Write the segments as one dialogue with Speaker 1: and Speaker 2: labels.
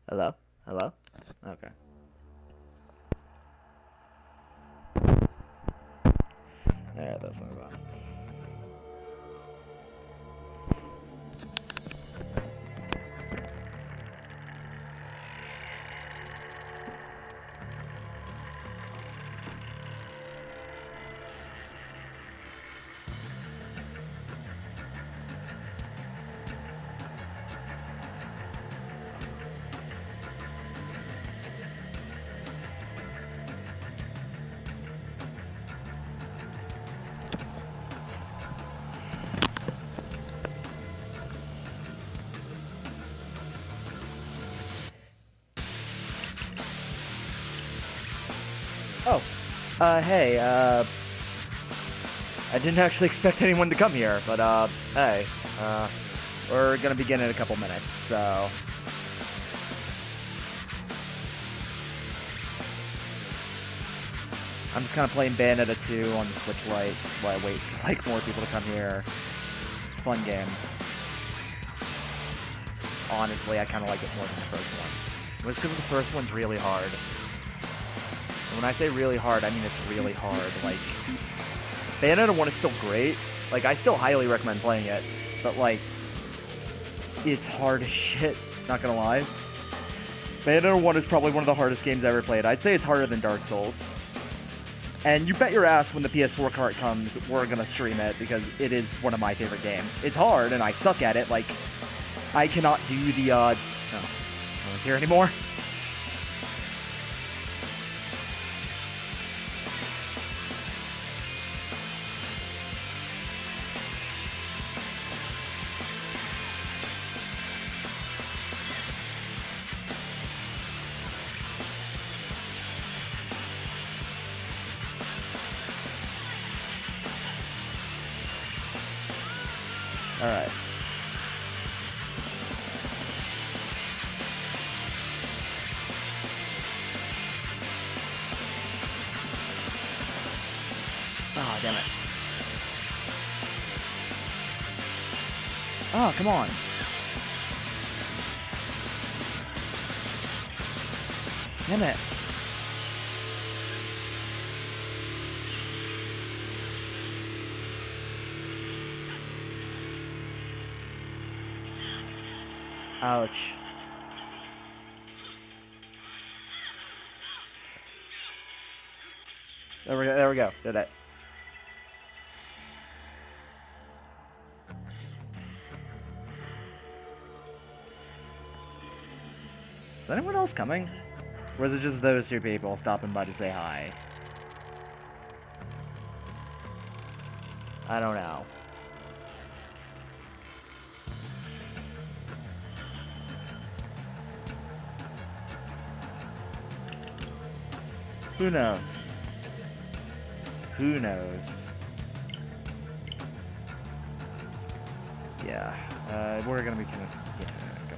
Speaker 1: Hello? Hello? Okay. Yeah, that's not bad. Oh, hey, I didn't actually expect anyone to come here, but, hey, we're gonna begin in a couple minutes, so... I'm just kind of playing Bayonetta 2 on the Switch Lite while I wait for, like, more people to come here. It's a fun game. Honestly, I kind of like it more than the first one. It was because the first one's really hard. And when I say really hard, I mean it's really hard. Like, Bayonetta 1 is still great. Like, I still highly recommend playing it. But, like, it's hard as shit, not gonna lie. Bayonetta 1 is probably one of the hardest games I ever played. I'd say it's harder than Dark Souls. And you bet your ass when the PS4 cart comes, we're gonna stream it, because it is one of my favorite games. It's hard, and I suck at it. Like, I cannot do the, no one's here anymore? Alright. Oh, damn it. Oh, come on. Damn it. Ouch. There we go. Did it. Is anyone else coming? Or is it just those two people stopping by to say hi? I don't know. Who knows? Who knows? Yeah, we're gonna be kind of... Yeah, go.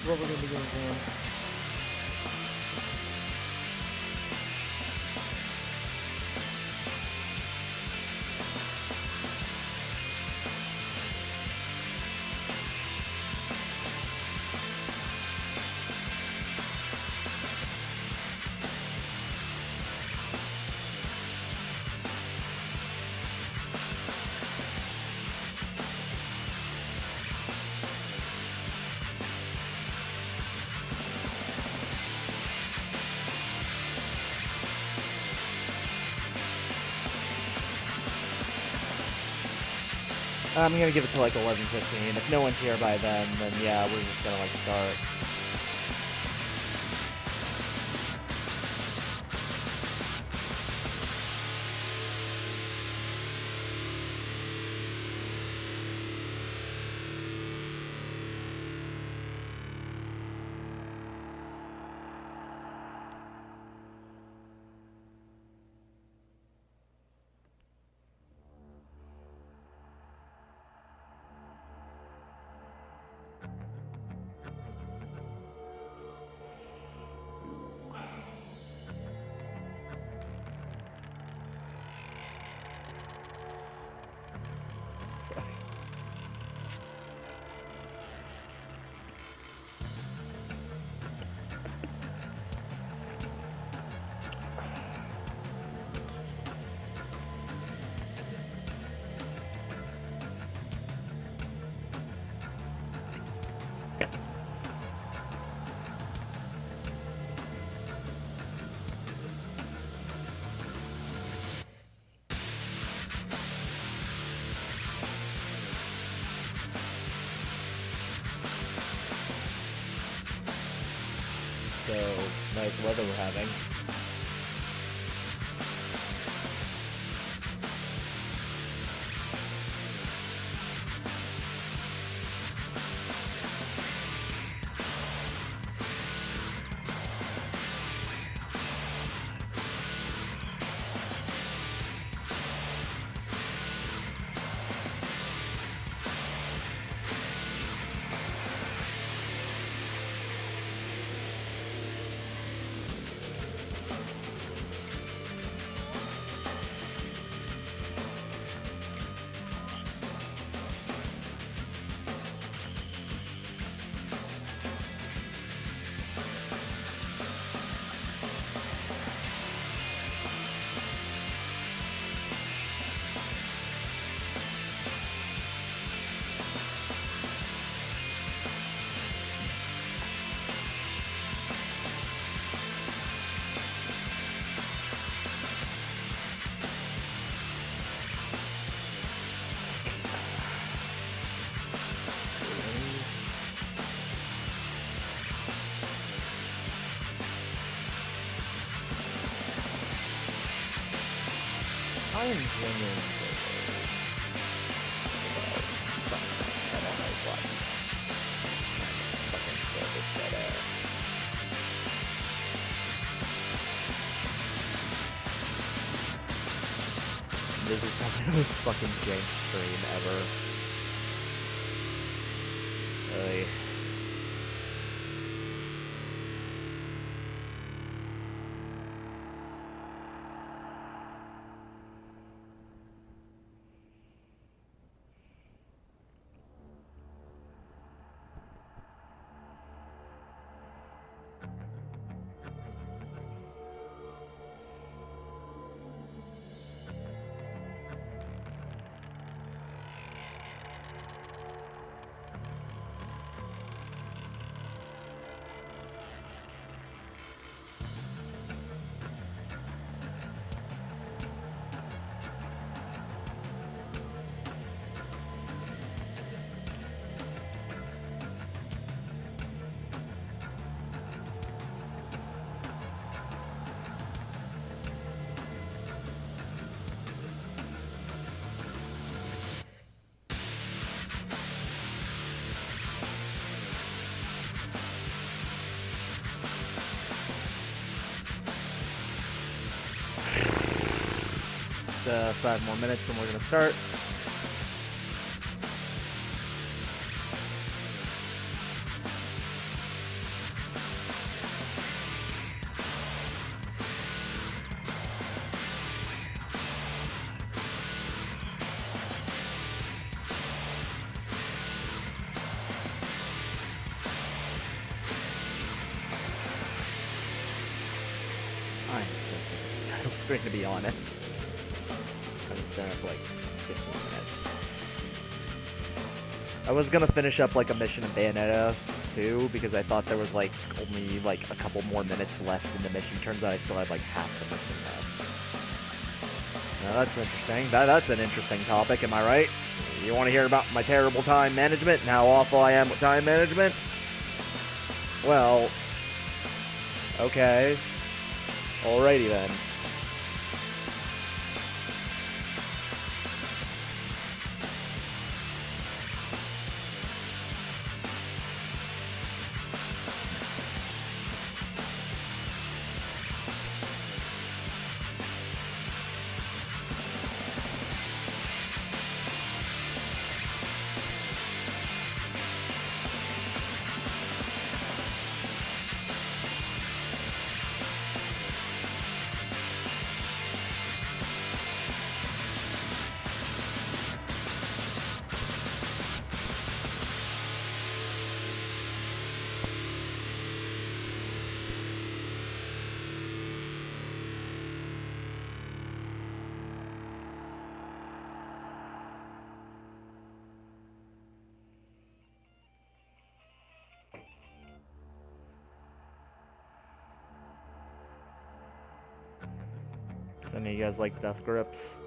Speaker 1: What we're gonna be doing now. I'm gonna give it to like 11:15. If no one's here by then yeah, we're just gonna like start. So, nice weather we're having. I'm ringing. I don't know what. Fucking kill this dead air. This is probably the most fucking jank stream ever. Really. Just 5 more minutes and we're gonna start. I am so sick of this title screen, to be honest. I've been staring for like 15 minutes. I was gonna finish up like a mission in Bayonetta too, because I thought there was like only like a couple more minutes left in the mission. Turns out I still had like half the mission left. Now that's interesting. That's an interesting topic, am I right? You want to hear about my terrible time management and how awful I am with time management? Well, okay. Alrighty then. So any of you guys like death grips?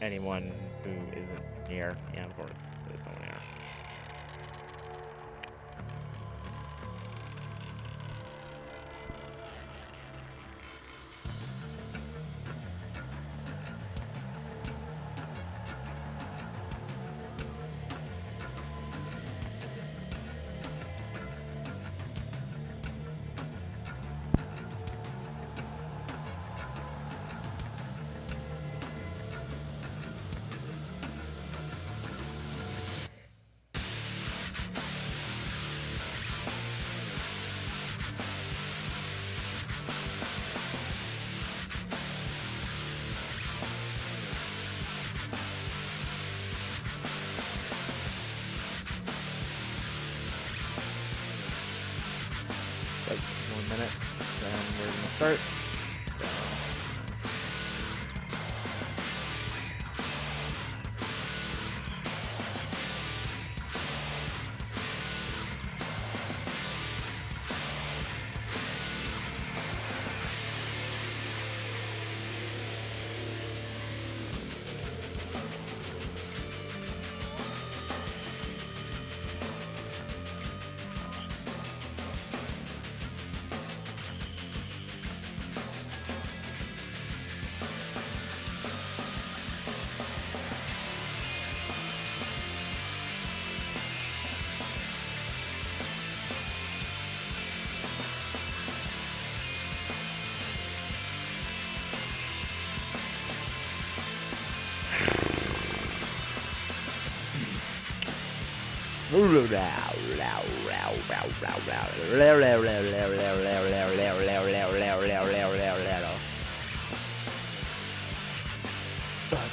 Speaker 1: Anyone who isn't here? Yeah, of course. There's no one here. Like 2 more minutes and we're gonna start. So.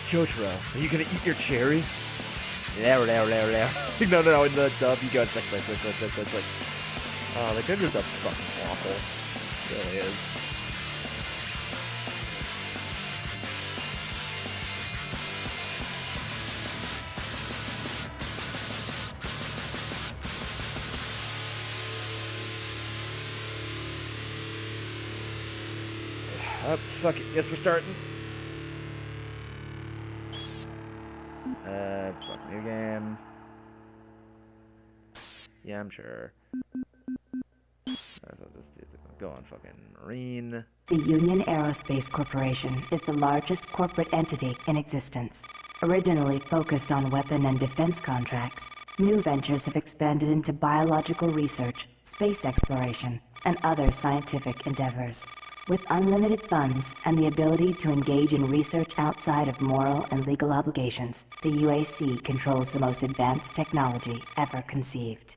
Speaker 1: Jotaro, are you gonna eat your cherry? No, in the dub you go click. Oh, the Goku dub's fucking awful. It really is. Oh, fuck it. Guess we're starting. Fuck, new game. Yeah, I'm sure. Go on, fucking Marine.
Speaker 2: The Union Aerospace Corporation is the largest corporate entity in existence. Originally focused on weapon and defense contracts, new ventures have expanded into biological research, space exploration, and other scientific endeavors. With unlimited funds and the ability to engage in research outside of moral and legal obligations, the UAC controls the most advanced technology ever conceived.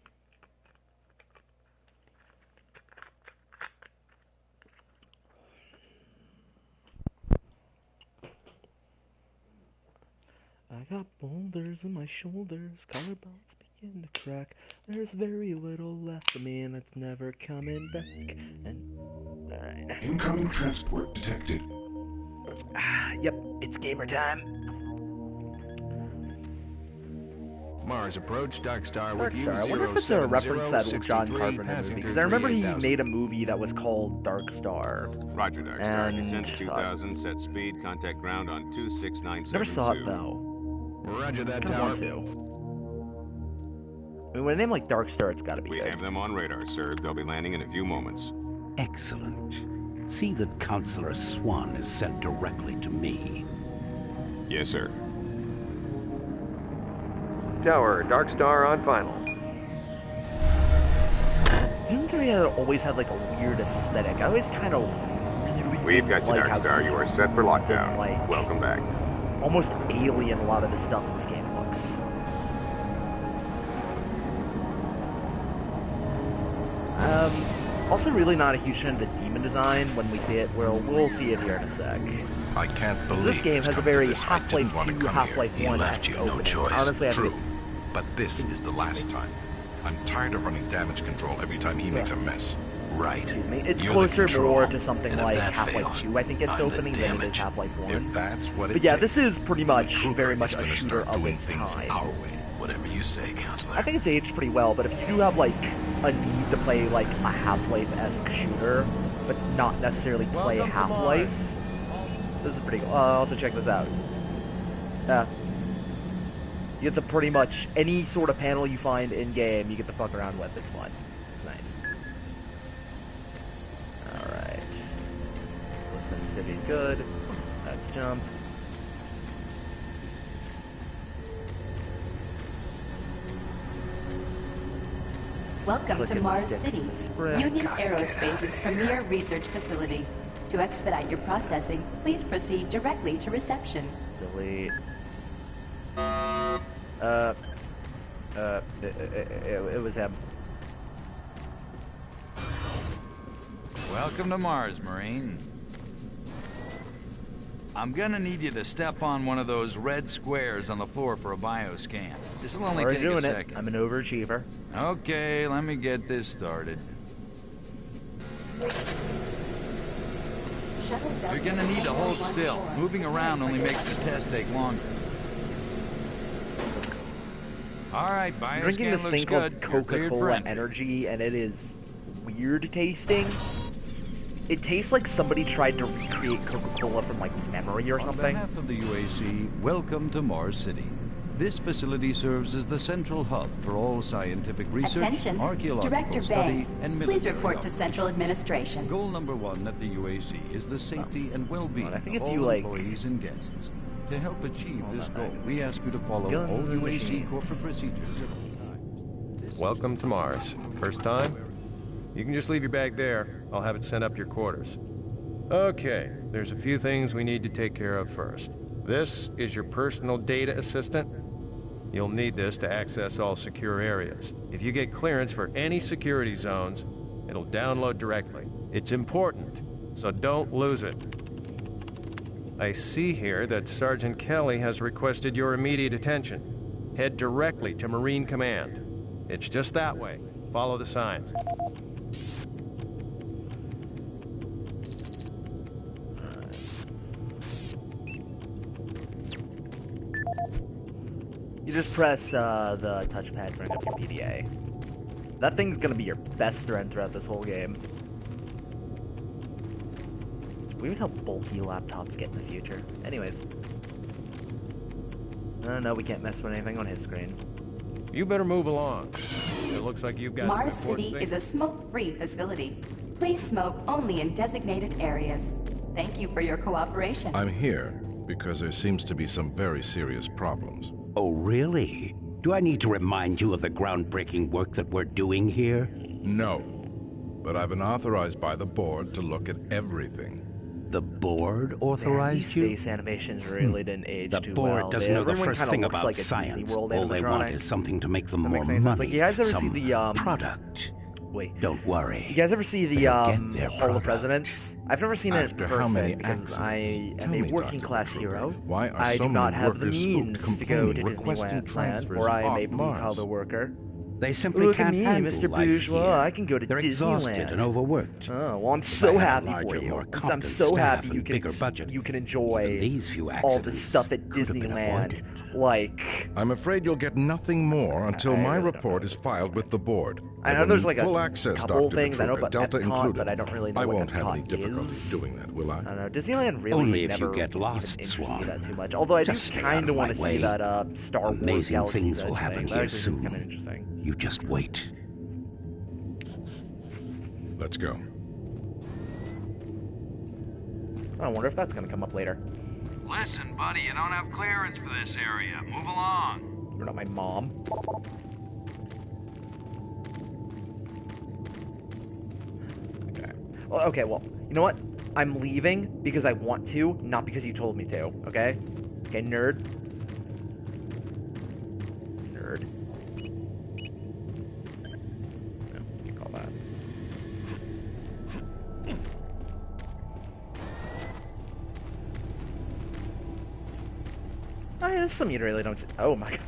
Speaker 1: I got boulders in my shoulders, collarbones begin to crack. There's very little left of me and it's never coming back. And alright.
Speaker 3: Incoming transport detected.
Speaker 1: Yep, it's gamer time.
Speaker 4: Mars approach, Dark Star with you.
Speaker 1: I wonder if it's a reference to that John Carpenter movie, because I remember he made a movie that was called Dark Star.
Speaker 5: Roger, Dark Star. Descent to 2000, set speed, contact ground on 26972.
Speaker 1: Never saw it though.
Speaker 4: Roger that,
Speaker 1: I
Speaker 4: tower.
Speaker 1: want to. I mean, with a name like Dark Star, it's gotta be
Speaker 5: We
Speaker 1: good.
Speaker 5: have them on radar, sir. They'll be landing in a few moments.
Speaker 6: Excellent. See that Counselor Swan is sent directly to me.
Speaker 5: Yes, sir.
Speaker 7: Tower, Dark Star on final.
Speaker 1: Seems to me that it always had like a weird aesthetic. I always kind of really
Speaker 5: We've got you,
Speaker 1: like
Speaker 5: Dark Star. You are set for lockdown.
Speaker 1: Like,
Speaker 5: welcome back.
Speaker 1: Almost alien a lot of the stuff in this game looks. Also really not a huge fan of the demon design when we see it. We'll see it here in a sec.
Speaker 3: I can't believe
Speaker 1: this game
Speaker 3: it's
Speaker 1: has a
Speaker 3: come to
Speaker 1: very
Speaker 3: this. I
Speaker 1: Half-Life
Speaker 3: didn't want to
Speaker 1: 2,
Speaker 3: come
Speaker 1: Half-Life
Speaker 3: here.
Speaker 1: 1
Speaker 6: left you no choice.
Speaker 1: Honestly, I
Speaker 3: True,
Speaker 1: think
Speaker 3: but this is the last time. I'm tired of running damage control every time he makes a mess.
Speaker 6: Right.
Speaker 1: it's
Speaker 6: You're
Speaker 1: closer
Speaker 6: the
Speaker 1: more
Speaker 6: control,
Speaker 1: to something
Speaker 6: and if
Speaker 1: like
Speaker 6: that
Speaker 1: Half-Life
Speaker 6: fails,
Speaker 1: 2, I think it's
Speaker 6: I'm the
Speaker 1: opening, than it is
Speaker 6: damage.
Speaker 1: Half-Life 1.
Speaker 3: If that's what it
Speaker 1: But yeah,
Speaker 3: takes,
Speaker 1: this is pretty much
Speaker 3: Kruger
Speaker 1: very much
Speaker 3: is
Speaker 1: a
Speaker 3: gonna
Speaker 1: shooter
Speaker 3: start
Speaker 1: of
Speaker 3: doing
Speaker 1: its
Speaker 3: things
Speaker 1: time.
Speaker 3: our way.
Speaker 6: Whatever you say, Counselor.
Speaker 1: I think it's aged pretty well, but if you do have like a need to play like a Half-Life-esque shooter, but not necessarily play Half-Life, this is pretty cool. Also check this out. You get to pretty much any sort of panel you find in-game, you get to fuck around with. It's fun. It's nice. Alright. Sensitivity's good. Let's jump.
Speaker 2: Welcome
Speaker 1: Click
Speaker 2: to
Speaker 1: in the
Speaker 2: Mars
Speaker 1: sticks
Speaker 2: City,
Speaker 1: to sprint.
Speaker 2: Union Aerospace's premier research facility. To expedite your processing, please proceed directly to reception.
Speaker 1: Delete. It was him.
Speaker 8: Welcome to Mars, Marine. I'm gonna need you to step on one of those red squares on the floor for a bioscan. This'll only
Speaker 1: Already
Speaker 8: take a
Speaker 1: doing it.
Speaker 8: second.
Speaker 1: I'm an overachiever.
Speaker 8: Okay, let me get this started. You're gonna need to hold still. Moving around only makes the test take longer. Alright,
Speaker 1: I'm drinking this
Speaker 8: bioscan
Speaker 1: thing
Speaker 8: looks
Speaker 1: called
Speaker 8: good. You're cleared for
Speaker 1: Coca-Cola
Speaker 8: entry.
Speaker 1: Energy, and it is weird tasting. It tastes like somebody tried to recreate Coca-Cola from like memory or
Speaker 8: On
Speaker 1: something.
Speaker 8: behalf of the UAC, welcome to Mars City. This facility serves as the central hub for all scientific research,
Speaker 2: Attention,
Speaker 8: archaeological
Speaker 2: Director
Speaker 8: study,
Speaker 2: Banks,
Speaker 8: and
Speaker 2: please
Speaker 8: military
Speaker 2: report to
Speaker 8: operations.
Speaker 2: Central Administration.
Speaker 8: Goal number one at the UAC is the safety and well-being
Speaker 1: I think
Speaker 8: of
Speaker 1: if
Speaker 8: all
Speaker 1: you, like-
Speaker 8: employees and guests. To help achieve this
Speaker 1: that
Speaker 8: goal,
Speaker 1: magazine.
Speaker 8: we ask you to follow
Speaker 1: Guns
Speaker 8: all
Speaker 1: and
Speaker 8: UAC
Speaker 1: machines.
Speaker 8: corporate procedures at all times.
Speaker 7: Welcome to Mars. First time? You can just leave your bag there. I'll have it sent up to your quarters. Okay, there's a few things we need to take care of first. This is your personal data assistant. You'll need this to access all secure areas. If you get clearance for any security zones, it'll download directly. It's important, so don't lose it. I see here that Sergeant Kelly has requested your immediate attention. Head directly to Marine Command. It's just that way. Follow the signs.
Speaker 1: You just press the touchpad to bring up your PDA. That thing's gonna be your best friend throughout this whole game. It's weird how bulky laptops get in the future. Anyways. No, we can't mess with anything on his screen.
Speaker 7: You better move along. It looks like you've got
Speaker 9: Mars
Speaker 7: some important
Speaker 9: City
Speaker 7: things.
Speaker 9: is a smoke-free facility. Please smoke only in designated areas. Thank you for your cooperation.
Speaker 3: I'm here because there seems to be some very serious problems.
Speaker 6: Oh, really? Do I need to remind you of the groundbreaking work that we're doing here?
Speaker 3: No. But I've been authorized by the board to look at everything.
Speaker 6: The board
Speaker 1: Man,
Speaker 6: authorized
Speaker 1: these
Speaker 6: you?
Speaker 1: space animations really didn't age
Speaker 6: The
Speaker 1: too
Speaker 6: board
Speaker 1: well.
Speaker 6: doesn't know the
Speaker 1: Everyone
Speaker 6: first
Speaker 1: kinda
Speaker 6: thing
Speaker 1: looks
Speaker 6: about
Speaker 1: like a Disney
Speaker 6: science.
Speaker 1: World
Speaker 6: All they want
Speaker 1: animatronic.
Speaker 6: is something to make them
Speaker 1: That
Speaker 6: more
Speaker 1: makes any sense.
Speaker 6: money.
Speaker 1: Like, you guys ever see
Speaker 6: some
Speaker 1: the,
Speaker 6: product.
Speaker 1: Wait.
Speaker 6: Don't worry.
Speaker 1: You guys ever see the
Speaker 6: They'll get their
Speaker 1: Hall of
Speaker 6: product.
Speaker 1: Presidents? I've never seen it in
Speaker 3: After how many
Speaker 1: person because
Speaker 3: accidents?
Speaker 1: I am
Speaker 3: Tell
Speaker 1: a
Speaker 3: me,
Speaker 1: working
Speaker 3: Dr.
Speaker 1: class
Speaker 3: Kruger,
Speaker 1: hero.
Speaker 3: why are
Speaker 1: I
Speaker 3: so
Speaker 1: do not
Speaker 3: many
Speaker 1: have the
Speaker 3: workers
Speaker 1: means
Speaker 3: spooked,
Speaker 1: to go to
Speaker 3: complaining, requesting
Speaker 1: Disneyland,
Speaker 3: transfers
Speaker 1: where I am
Speaker 3: off
Speaker 1: a
Speaker 3: Mars?
Speaker 1: blue-collar worker.
Speaker 6: They simply
Speaker 1: Look at
Speaker 6: can't
Speaker 1: me,
Speaker 6: handle
Speaker 1: Mr.
Speaker 6: life
Speaker 1: Bourgeois.
Speaker 6: here.
Speaker 1: I can go to
Speaker 6: They're exhausted
Speaker 1: Disneyland.
Speaker 6: and overworked.
Speaker 1: Oh, well, I'm
Speaker 6: If
Speaker 1: so
Speaker 6: I had a
Speaker 1: happy
Speaker 6: larger,
Speaker 1: for you.
Speaker 6: more
Speaker 1: I'm
Speaker 6: competent
Speaker 1: so
Speaker 6: staff
Speaker 1: happy
Speaker 6: and
Speaker 1: you
Speaker 6: bigger budget,
Speaker 1: can
Speaker 6: even
Speaker 1: enjoy
Speaker 6: these few
Speaker 1: all the
Speaker 6: accidents
Speaker 1: stuff at
Speaker 6: could have been
Speaker 1: Disneyland.
Speaker 6: avoided.
Speaker 1: Like,
Speaker 3: I'm afraid you'll get nothing more until
Speaker 1: I
Speaker 3: my
Speaker 1: really don't
Speaker 3: report
Speaker 1: know.
Speaker 3: is filed with the board.
Speaker 1: I know
Speaker 3: will
Speaker 1: there's
Speaker 3: need
Speaker 1: like a
Speaker 3: full access,
Speaker 1: couple
Speaker 3: Dr.
Speaker 1: things I know
Speaker 3: Petruka,
Speaker 1: about
Speaker 3: Delta
Speaker 1: Epcot,
Speaker 3: included.
Speaker 1: but I don't really know
Speaker 3: I
Speaker 1: what
Speaker 3: won't have
Speaker 1: Epcot
Speaker 3: any difficulty
Speaker 1: is.
Speaker 3: doing that, will I?
Speaker 1: I don't know. Disneyland really
Speaker 6: Only if
Speaker 1: never
Speaker 6: you get
Speaker 1: even
Speaker 6: lost,
Speaker 1: interests me
Speaker 6: Swan.
Speaker 1: that too much. Although I do
Speaker 6: Just stay out
Speaker 1: kind
Speaker 6: of
Speaker 1: of want
Speaker 6: my
Speaker 1: to see
Speaker 6: way.
Speaker 1: that Star Wars
Speaker 6: Amazing
Speaker 1: Galaxy's
Speaker 6: things will
Speaker 1: Edge
Speaker 6: happen
Speaker 1: thing.
Speaker 6: here
Speaker 1: That actually seems
Speaker 6: soon.
Speaker 1: kind of interesting.
Speaker 6: You just wait.
Speaker 3: Let's go.
Speaker 1: I wonder if that's going to come up later.
Speaker 10: Listen, buddy, you don't have clearance for this area. Move along.
Speaker 1: You're not my mom. Okay. Well, okay, well, you know what? I'm leaving because I want to, not because you told me to, okay? Okay, nerd. Nerd. Yeah, you can call that. Oh, yeah, this is something you really don't see. Oh my god.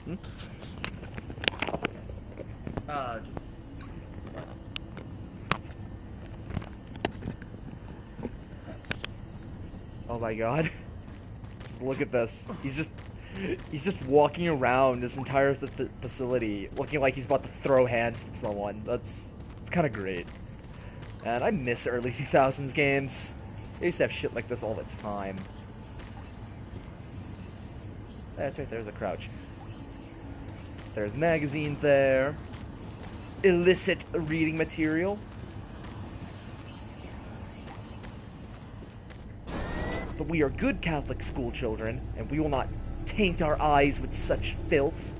Speaker 1: Hmm? Just... Oh my god. Just look at this. He's just walking around this entire facility looking like he's about to throw hands with someone. It's kind of great. And I miss early 2000s games. They used to have shit like this all the time. That's right, there's a crouch. There's magazine there. Illicit reading material. But we are good Catholic school children, and we will not taint our eyes with such filth.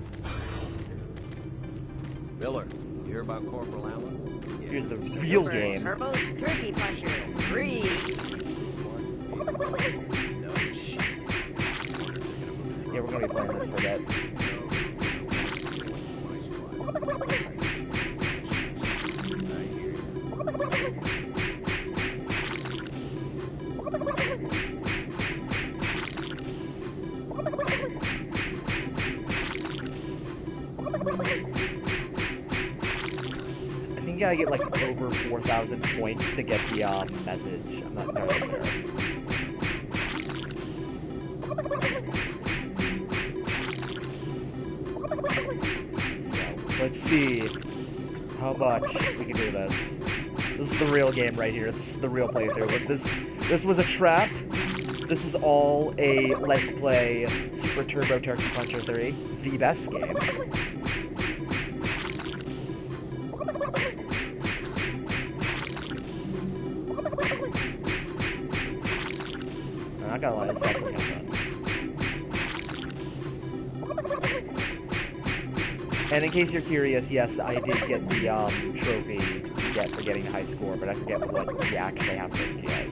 Speaker 4: Miller, you hear about Corporal Allen?
Speaker 1: Here's the real game.
Speaker 11: Turbo Turkey Puncher. Breathe.
Speaker 4: No shit.
Speaker 1: Yeah, we're gonna be playing this for a bit. I think you gotta get like over 4,000 points to get the message. I'm not entirely sure. Let's see how much we can do this. This is the real game right here. This is the real playthrough. But this was a trap. This is all a Let's Play Super Turbo Turkey Puncher 3, the best game. I gotta lie, this actually kind of fun. And in case you're curious, yes, I did get the trophy you get for getting a high score, but I forget what you actually have to get.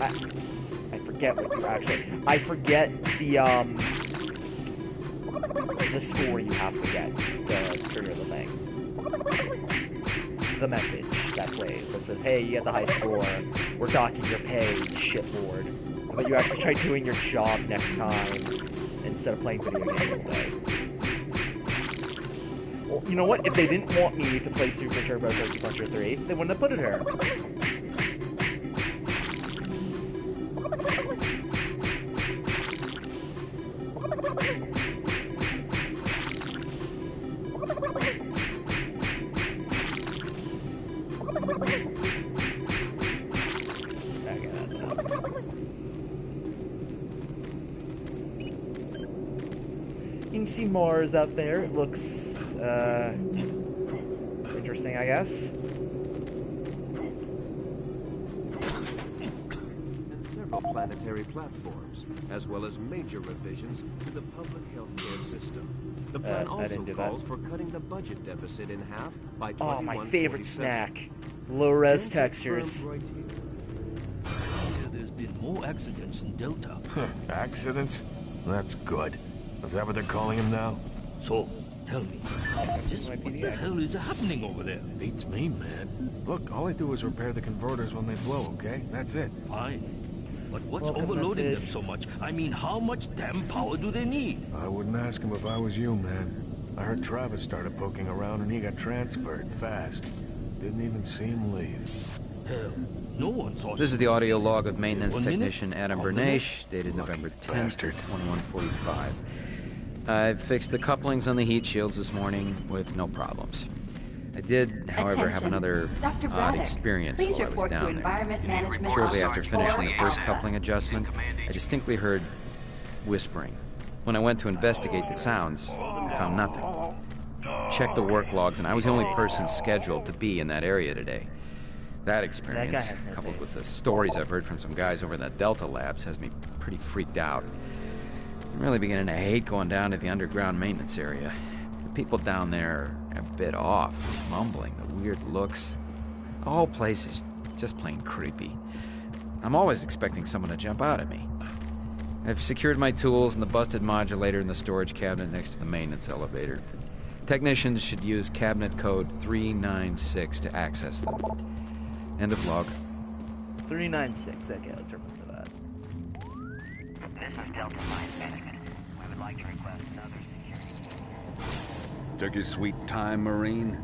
Speaker 1: I forget what you actually... I forget the score you have to get to trigger the thing. The message that plays that says, hey, you get the high score, we're docking your pay, shitboard. But you actually try doing your job next time instead of playing video games all day. Well, you know what? If they didn't want me to play Super Turbo Turkey Puncher 3, they wouldn't have put it here. You can see Mars out there. It looks interesting, I guess.
Speaker 12: And several planetary platforms, as well as major revisions to the public healthcare system. The plan also calls for cutting the budget deficit in half by 2047.
Speaker 1: Oh, my favorite snack. Low-res textures.
Speaker 13: There's been more accidents in Delta.
Speaker 4: Accidents? That's good. Is that what they're calling him now?
Speaker 13: So, tell me, just what the hell is happening over there?
Speaker 4: Beats me, man. Look, all I do is repair the converters when they blow, okay? That's it.
Speaker 13: Fine. But what's overloading them so much? I mean, how much damn power do they need?
Speaker 4: I wouldn't ask him if I was you, man. I heard Travis started poking around and he got transferred fast. Didn't even see him leave.
Speaker 13: Hell, no one saw.
Speaker 14: This is the audio log of maintenance technician Adam Bernache, dated November 10th, 2145. I've fixed the couplings on the heat shields this morning with no problems. I did, however, have another odd experience while I was down there. Shortly after finishing the first coupling adjustment, I distinctly heard whispering. When I went to investigate the sounds, I found nothing. Checked the work logs, and I was the only person scheduled to be in that area today. That experience, coupled with the stories I've heard from some guys over in the Delta labs, has me pretty freaked out. I'm really beginning to hate going down to the underground maintenance area. The people down there are a bit off, mumbling, the weird looks. The whole place is just plain creepy. I'm always expecting someone to jump out at me. I've secured my tools and the busted modulator in the storage cabinet next to the maintenance elevator. Technicians should use cabinet code 396 to access them. End of log.
Speaker 1: 396, okay, let's remember that.
Speaker 15: This is Delta Mine Management. We would like to request another security.
Speaker 16: Took your sweet time, Marine?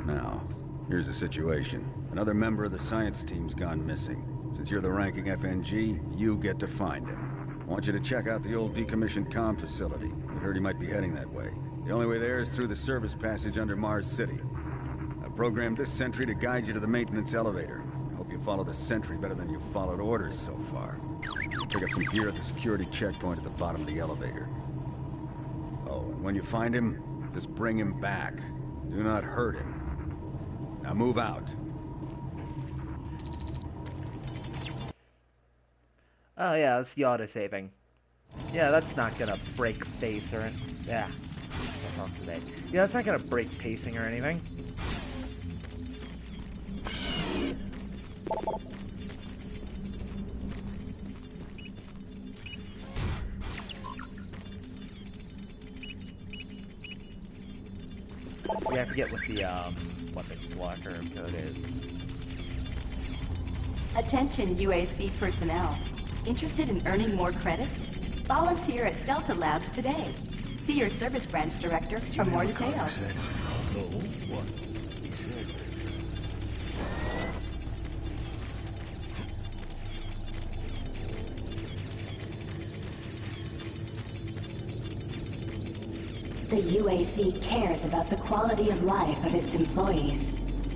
Speaker 16: Now, here's the situation. Another member of the science team's gone missing. Since you're the ranking FNG, you get to find him. I want you to check out the old decommissioned comm facility. We heard he might be heading that way. The only way there is through the service passage under Mars City. I programmed this sentry to guide you to the maintenance elevator. I hope you follow the sentry better than you've followed orders so far. Pick up some gear at the security checkpoint at the bottom of the elevator. Oh, and when you find him, just bring him back. Do not hurt him. Now move out.
Speaker 1: Oh yeah, that's the auto-saving. Yeah, that's not gonna break pace or anything. Yeah. Today. Yeah, that's not gonna break pacing or anything. Yeah, I forget what the weapon blocker code is.
Speaker 9: Attention UAC personnel. Interested in earning more credits? Volunteer at Delta Labs today. See your service branch director for more details.
Speaker 2: The UAC cares about the quality of life of its employees.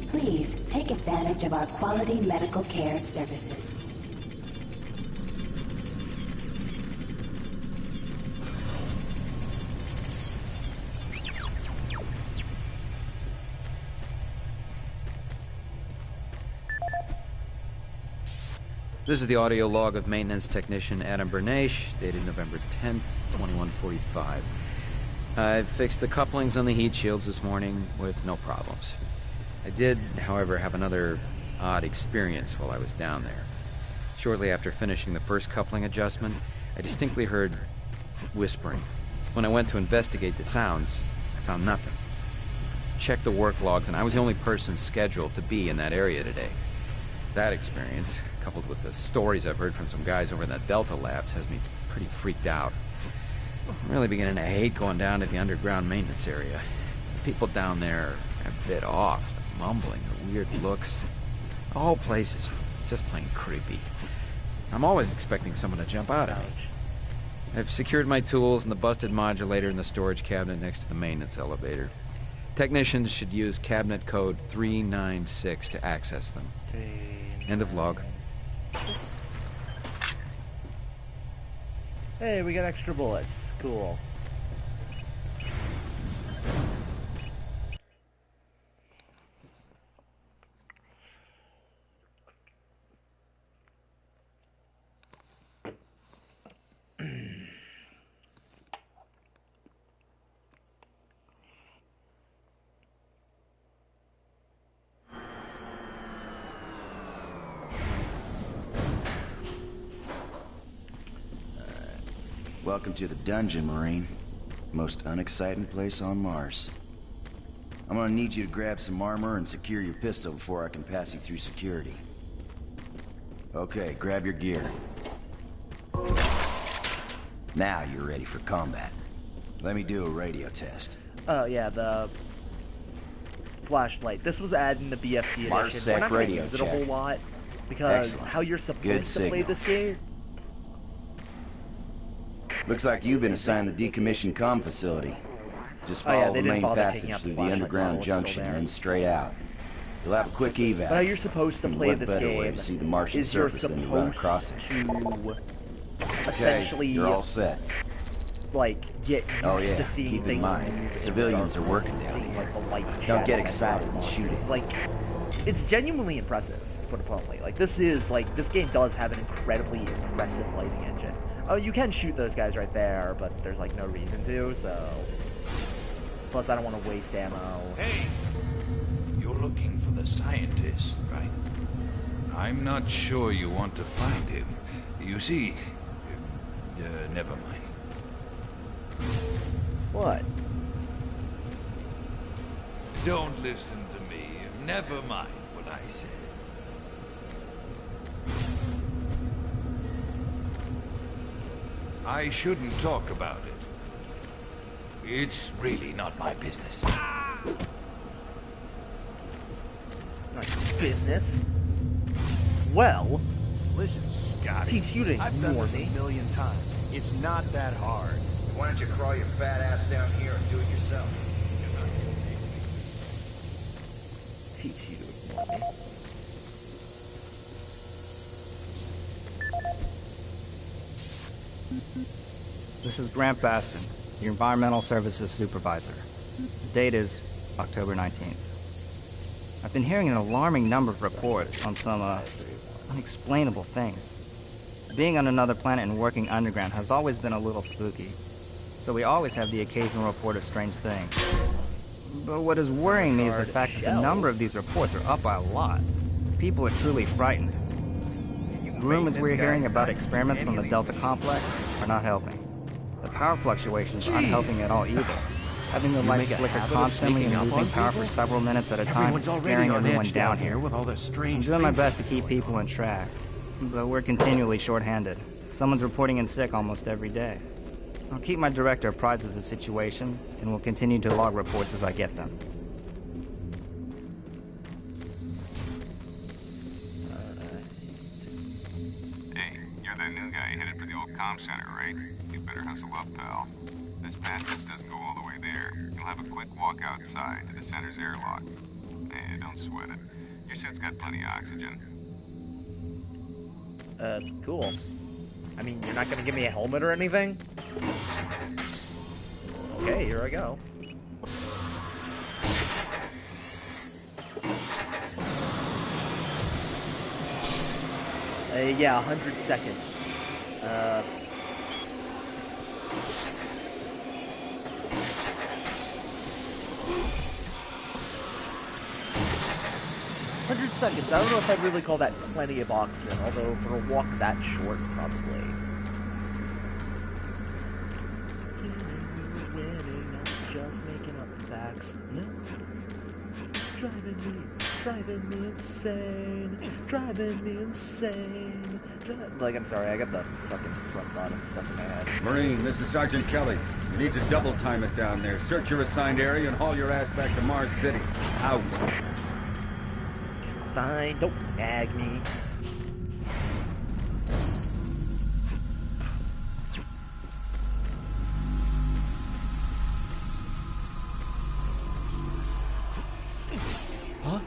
Speaker 2: Please take advantage of our quality medical care services.
Speaker 14: This is the audio log of maintenance technician Adam Bernache, dated November 10th, 2145. I've fixed the couplings on the heat shields this morning with no problems. I did, however, have another odd experience while I was down there. Shortly after finishing the first coupling adjustment, I distinctly heard whispering. When I went to investigate the sounds, I found nothing. Checked the work logs, and I was the only person scheduled to be in that area today. That experience, coupled with the stories I've heard from some guys over in the Delta Labs, has me pretty freaked out. I'm really beginning to hate going down to the underground maintenance area. The people down there are a bit off, the mumbling, the weird looks. The whole place is just plain creepy. I'm always expecting someone to jump out at me. I've secured my tools and the busted modulator in the storage cabinet next to the maintenance elevator. Technicians should use cabinet code 396 to access them. End of log.
Speaker 1: Hey, we got extra bullets. Cool.
Speaker 17: Welcome to the dungeon, Marine. Most unexciting place on Mars. I'm gonna need you to grab some armor and secure your pistol before I can pass you through security. Okay, grab your gear. Now you're ready for combat. Let me do a radio test.
Speaker 1: Oh yeah, the flashlight. This was added in the BFG edition. We're not going to use it a whole lot because how you're supposed to play this game.
Speaker 17: Looks like you've been assigned the decommissioned comm facility. Just follow the main passage through the underground junction and then straight out. You'll have a quick evac.
Speaker 1: But how you're supposed to play this game
Speaker 17: to see the Martian
Speaker 1: is you're
Speaker 17: surface
Speaker 1: supposed
Speaker 17: than to run across it.
Speaker 1: to essentially,
Speaker 17: you're all set.
Speaker 1: Like, get used to seeing
Speaker 17: keep in
Speaker 1: things
Speaker 17: mind,
Speaker 1: move
Speaker 17: civilians are working
Speaker 1: and
Speaker 17: down
Speaker 1: seeing,
Speaker 17: here.
Speaker 1: like, the light
Speaker 17: Don't get
Speaker 1: shadow
Speaker 17: excited and
Speaker 1: launches.
Speaker 17: shoot it.
Speaker 1: Like, it's genuinely impressive, to put it bluntly. Like, this game does have an incredibly impressive lighting engine. Oh, you can shoot those guys right there, but there's, like, no reason to, so... Plus, I don't want to waste ammo.
Speaker 18: Hey! You're looking for the scientist, right? I'm not sure you want to find him. You see... never mind.
Speaker 1: What?
Speaker 18: Don't listen to me. Never mind what I said. I shouldn't talk about it. It's really not my business.
Speaker 1: Not your business? Well...
Speaker 4: Listen, Scotty.
Speaker 1: Teach you to
Speaker 4: I've done
Speaker 1: ignore
Speaker 4: this
Speaker 1: me.
Speaker 4: a million times. It's not that hard.
Speaker 17: Why don't you crawl your fat ass down here and do it yourself?
Speaker 1: Teach you to ignore me.
Speaker 19: This is Grant Baston, your Environmental Services Supervisor. The date is October 19th. I've been hearing an alarming number of reports on some, unexplainable things. Being on another planet and working underground has always been a little spooky, so we always have the occasional report of strange things. But what is worrying me is the fact that the number of these reports are up by a lot. People are truly frightened. The rumors we're hearing about experiments from the Delta Complex are not helping. The power fluctuations aren't helping at all either. Having the lights flicker constantly and losing power for several minutes at a time is scaring everyone down here.
Speaker 4: with all this strange
Speaker 19: I'm doing my best to keep people on track, but we're continually short-handed. Someone's reporting in sick almost every day. I'll keep my director apprised of the situation, and will continue to log reports as I get them.
Speaker 5: Hey, you're that new guy headed for the old comm center, right? You better hustle up, pal. This passage doesn't go all the way there. You'll have a quick walk outside to the center's airlock. Hey, don't sweat it. Your suit's got plenty of oxygen.
Speaker 1: Cool. I mean, you're not gonna give me a helmet or anything? Okay, here I go. Yeah, 100 seconds. 100 seconds. I don't know if I'd really call that plenty of oxygen, although for a walk that short, probably. Just making up facts. No. Driving me insane. Driving me insane. Like, I'm sorry, I got the fucking front bottom stuff in my head.
Speaker 16: Marine, this is Sergeant Kelly. You need to double time it down there. Search your assigned area and haul your ass back to Mars City. Out.
Speaker 1: Fine, don't nag me.
Speaker 13: Huh?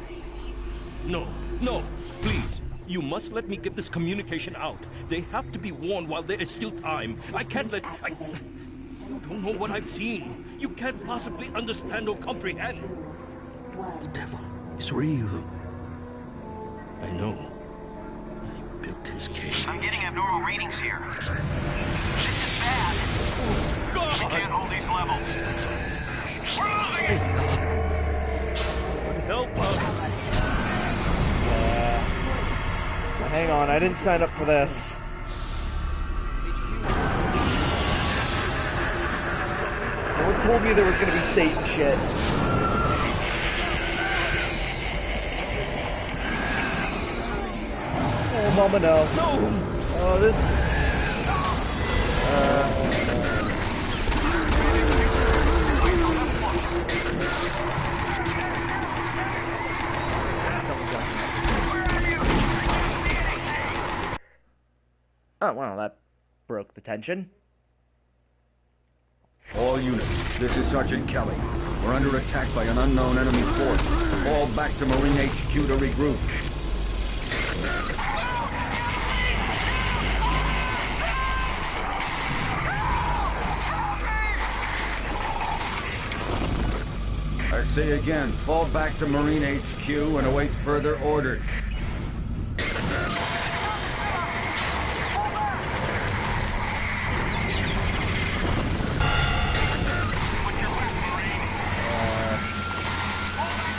Speaker 13: No, no, please. You must let me get this communication out. They have to be warned while there is still time. I can't let... You don't know what I've seen. You can't possibly understand or comprehend.
Speaker 6: The devil is real.
Speaker 13: I know. I built his cage.
Speaker 10: I'm getting abnormal readings here. This is bad.
Speaker 13: Oh, God!
Speaker 10: We can't hold these levels. We're losing it!
Speaker 13: Help us!
Speaker 1: Hang on, I didn't sign up for this. No one told me there was gonna be Satan shit. Oh, mama, no.
Speaker 13: No!
Speaker 1: Oh, this... Oh, wow, that broke the tension.
Speaker 16: All units, this is Sergeant Kelly. We're under attack by an unknown enemy force. Fall back to Marine HQ to regroup. I say again, fall back to Marine HQ and await further orders.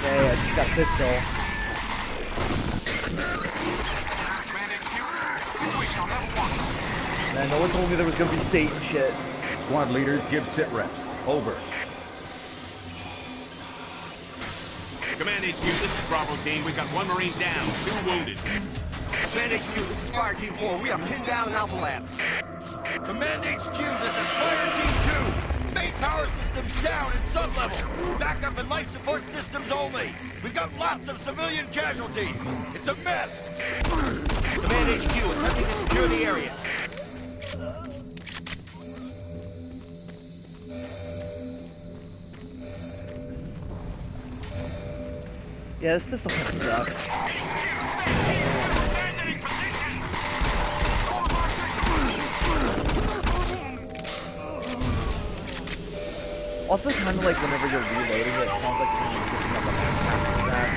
Speaker 1: Okay, I just got a pistol. Man, no one told me there was gonna be Satan shit.
Speaker 16: Squad leaders, give sit reps. Over.
Speaker 10: Command HQ, this is Bravo Team. We've got one Marine down, 2 wounded.
Speaker 20: Command HQ, this is Fire Team 4. We are pinned down in Alpha Labs. Command HQ, this is Fire Team 2. Main power systems down in sub-level. Backup and life support systems only. We've got lots of civilian casualties. It's a mess. Command HQ, attempting to secure the area.
Speaker 1: Yeah, this pistol kind of sucks. Also, kind of like whenever you're reloading it, it sounds like someone's sitting up on the grass.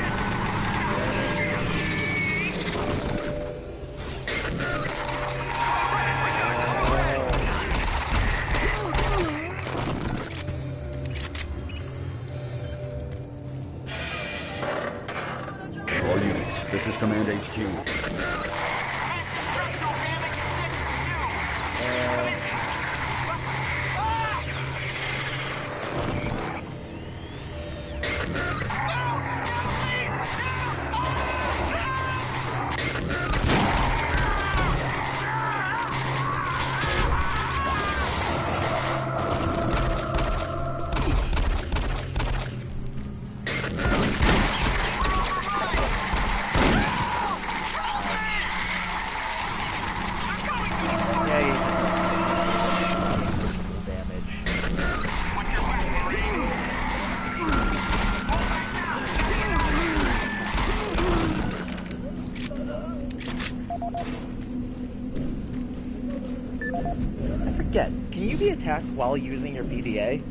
Speaker 16: All units, this is Command HQ.
Speaker 1: Can you be attacked while using your PDA?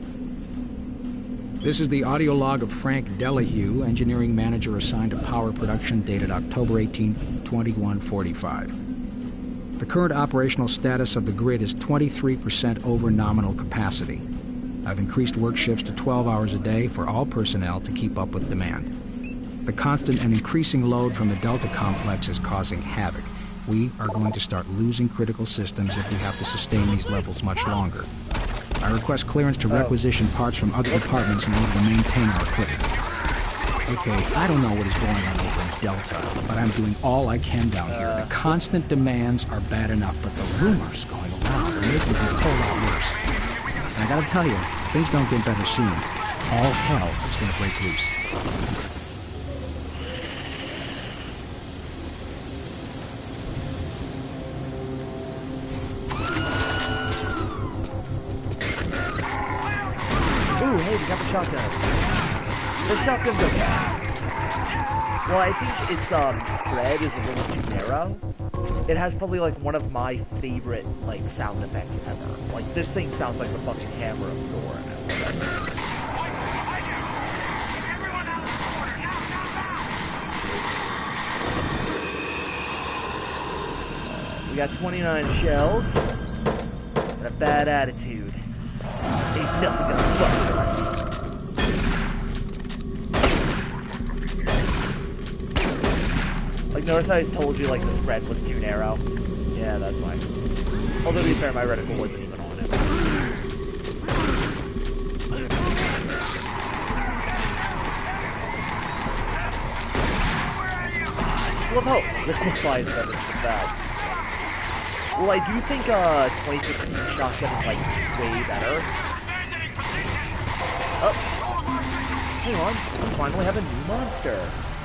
Speaker 21: This is the audio log of Frank Delahue, engineering manager assigned to power production, dated October 18, 2145. The current operational status of the grid is 23% over nominal capacity. I've increased work shifts to 12 hours a day for all personnel to keep up with demand. The constant and increasing load from the Delta complex is causing havoc. We are going to start losing critical systems if we have to sustain these levels much longer. I request clearance to requisition parts from other departments in order to maintain our equipment. Okay, I don't know what is going on over in Delta, but I'm doing all I can down here. The constant demands are bad enough, but the rumors going around are making it a whole lot worse. And I gotta tell you, things don't get better soon. All hell is gonna break loose.
Speaker 1: Ooh, hey, we got the shotgun. The shotgun's okay. Well, I think its spread is a little too narrow. It has probably like one of my favorite like sound effects ever. Like this thing sounds like the fucking hammer of Thor. We got 29 shells and a bad attitude. Ain't nothing gonna fuck with us. Like, notice I told you, like, the spread was too narrow? Yeah, that's why. Although, to be fair, my reticle wasn't even on it. Just love how liquefy is better than that. Well, I do think 2016 shotgun is like way better. Oh, hang on! We finally have a new monster,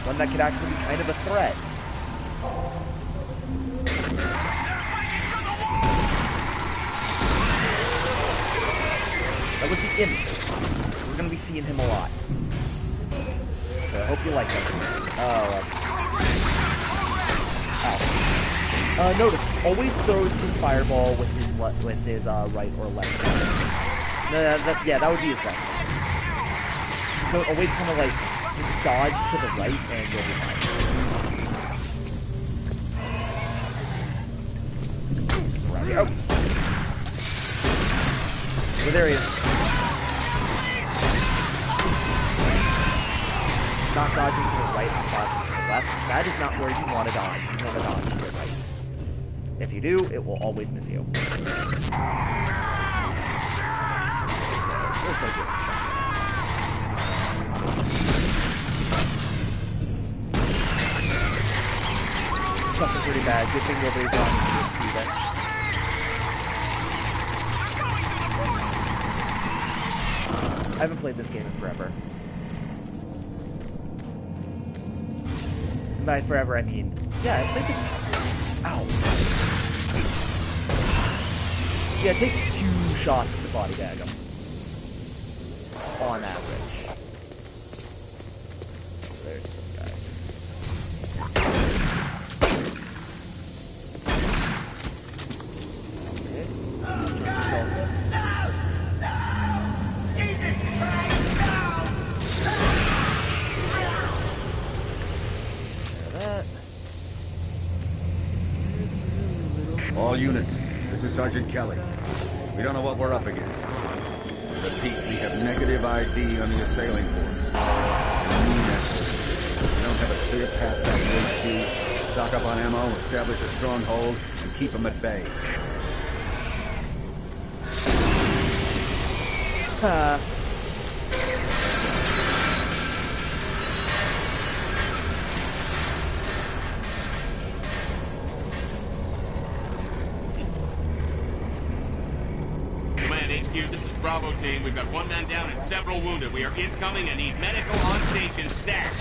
Speaker 1: one that could actually be kind of a threat. That was the imp. We're gonna be seeing him a lot. So I hope you like him. Notice, always throws his fireball with his right or left hand. No, yeah, that would be his left. So always kind of like just dodge to the right and you'll be fine. Around here. Oh. Well, there he is. Not dodging to the right, not dodging to the left. That is not where you want to dodge. You want to dodge to the right. If you do, it will always miss you. Something pretty bad. Good thing nobody's on and didn't see this. I haven't played this game in forever. By forever, I mean, yeah, I played this. Ow. Yeah, it takes 2 shots to body bag him. On average. There's some guy.
Speaker 16: All units, this is Sergeant Kelly. We don't know what we're up against. Repeat, we have negative ID on the assailing force. We don't have a clear path back to HQ. Stock up on ammo, establish a stronghold, and keep them at bay.
Speaker 8: This is Bravo team. We've got 1 man down and several wounded. We are incoming and need medical on station stat.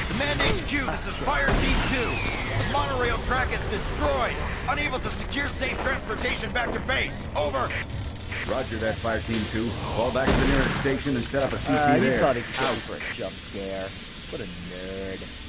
Speaker 20: Command HQ, this is Fire Team 2. The monorail track is destroyed. Unable to secure safe transportation back to base. Over.
Speaker 16: Roger that, Fire Team 2. Fall back to the nearest station and set up a CP there.
Speaker 1: He thought he'd go for a jump scare. What a nerd.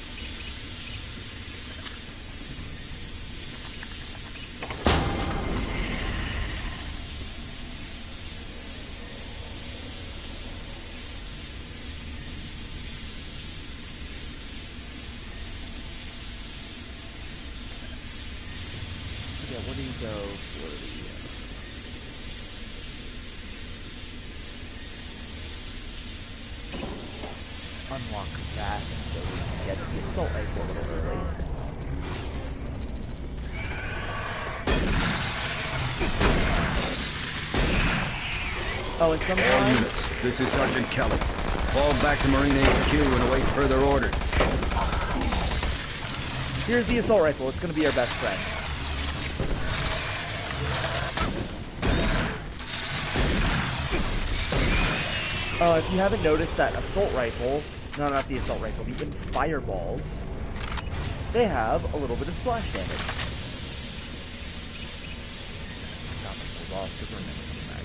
Speaker 1: What do you go for the unlock that and go to the assault rifle a little early. Oh, and some
Speaker 16: All units, this is Sergeant Kelly. Fall back to Marine HQ and await further orders.
Speaker 1: Here's the assault rifle. It's going to be our best friend. If you haven't noticed, that assault rifle, no, not the assault rifle, the Inspire balls, they have a little bit of splash damage. Not the full boss, because we're never coming back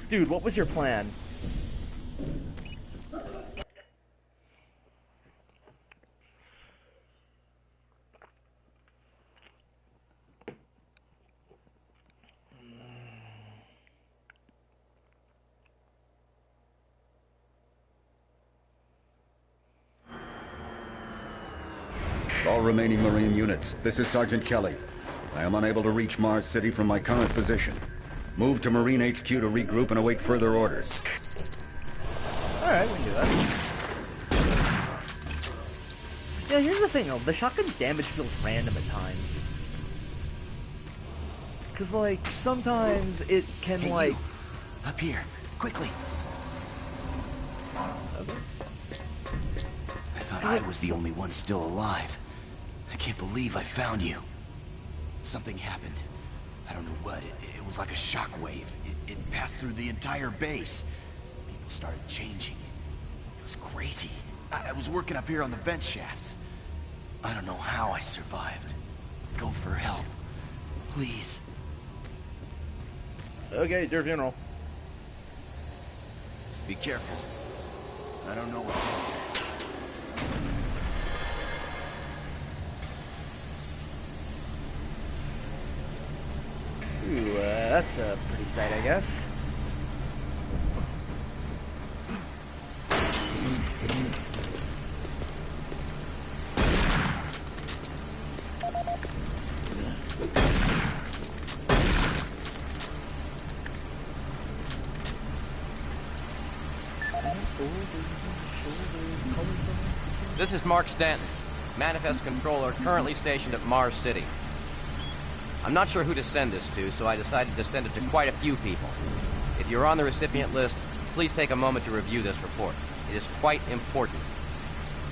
Speaker 1: here. Dude, what was your plan?
Speaker 16: All remaining Marine units, this is Sergeant Kelly. I am unable to reach Mars City from my current position. Move to Marine HQ to regroup and await further orders.
Speaker 1: Alright, we can do that. Yeah, here's the thing though, the shotgun's damage feels random at times. Cause like, sometimes it can
Speaker 17: Hey,
Speaker 1: like...
Speaker 17: you. Up here, quickly.
Speaker 1: Okay.
Speaker 17: I thought I was the only one still alive. I can't believe I found you. Something happened. I don't know what. It was like a shockwave. It passed through the entire base. People started changing. It was crazy. I was working up here on the vent shafts. I don't know how I survived. Go for help. Please.
Speaker 1: Okay, your funeral.
Speaker 17: Be careful. I don't know what's in here.
Speaker 1: Ooh, that's a pretty sight, I guess.
Speaker 7: This is Mark Stanton, Manifest Controller, currently stationed at Mars City. I'm not sure who to send this to, so I decided to send it to quite a few people. If you're on the recipient list, please take a moment to review this report. It is quite important.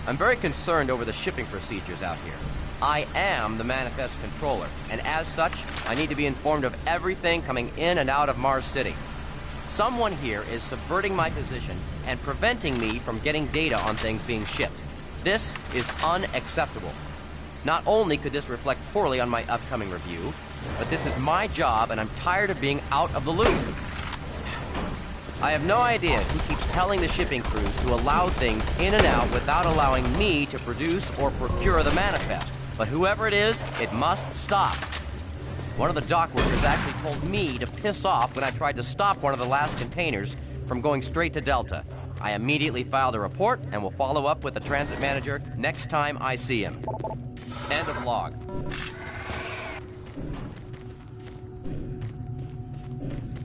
Speaker 7: I'm very concerned over the shipping procedures out here. I am the Manifest Controller, and as such, I need to be informed of everything coming in and out of Mars City. Someone here is subverting my position and preventing me from getting data on things being shipped. This is unacceptable. Not only could this reflect poorly on my upcoming review, but this is my job and I'm tired of being out of the loop. I have no idea who keeps telling the shipping crews to allow things in and out without allowing me to produce or procure the manifest. But whoever it is, it must stop. One of the dock workers actually told me to piss off when I tried to stop one of the last containers from going straight to Delta. I immediately filed a report and will follow up with the transit manager next time I see him. End of log.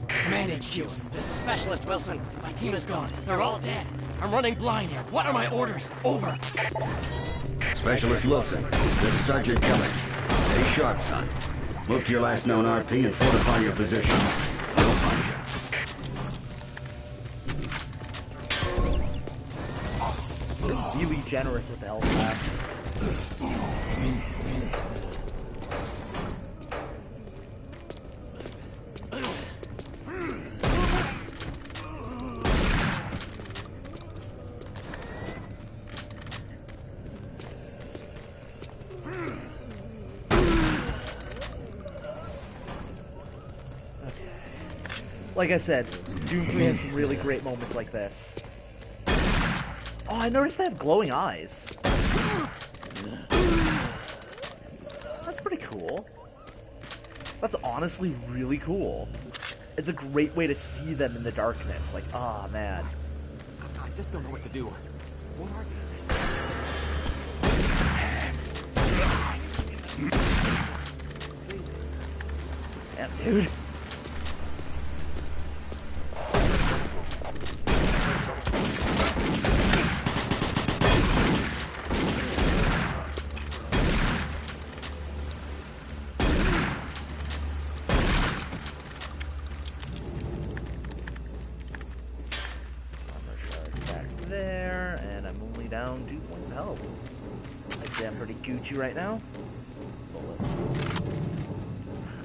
Speaker 22: Command HQ, this is Specialist Wilson. My team is gone. They're all dead. I'm running blind here. What are my orders? Over.
Speaker 16: Specialist Wilson, this is Sergeant Kelly. Stay sharp, son. Move to your last known RP and fortify your position. We'll find you.
Speaker 1: Really generous with the health packs. Like I said, Doom 3 has some really great moments like this. Oh, I noticed they have glowing eyes. That's pretty cool. That's honestly really cool. It's a great way to see them in the darkness. Like, ah, man.
Speaker 22: I just don't know what to do. What are these?
Speaker 1: Damn, dude. down 2 points of health. I'd say I'm pretty Gucci right now. Bullets.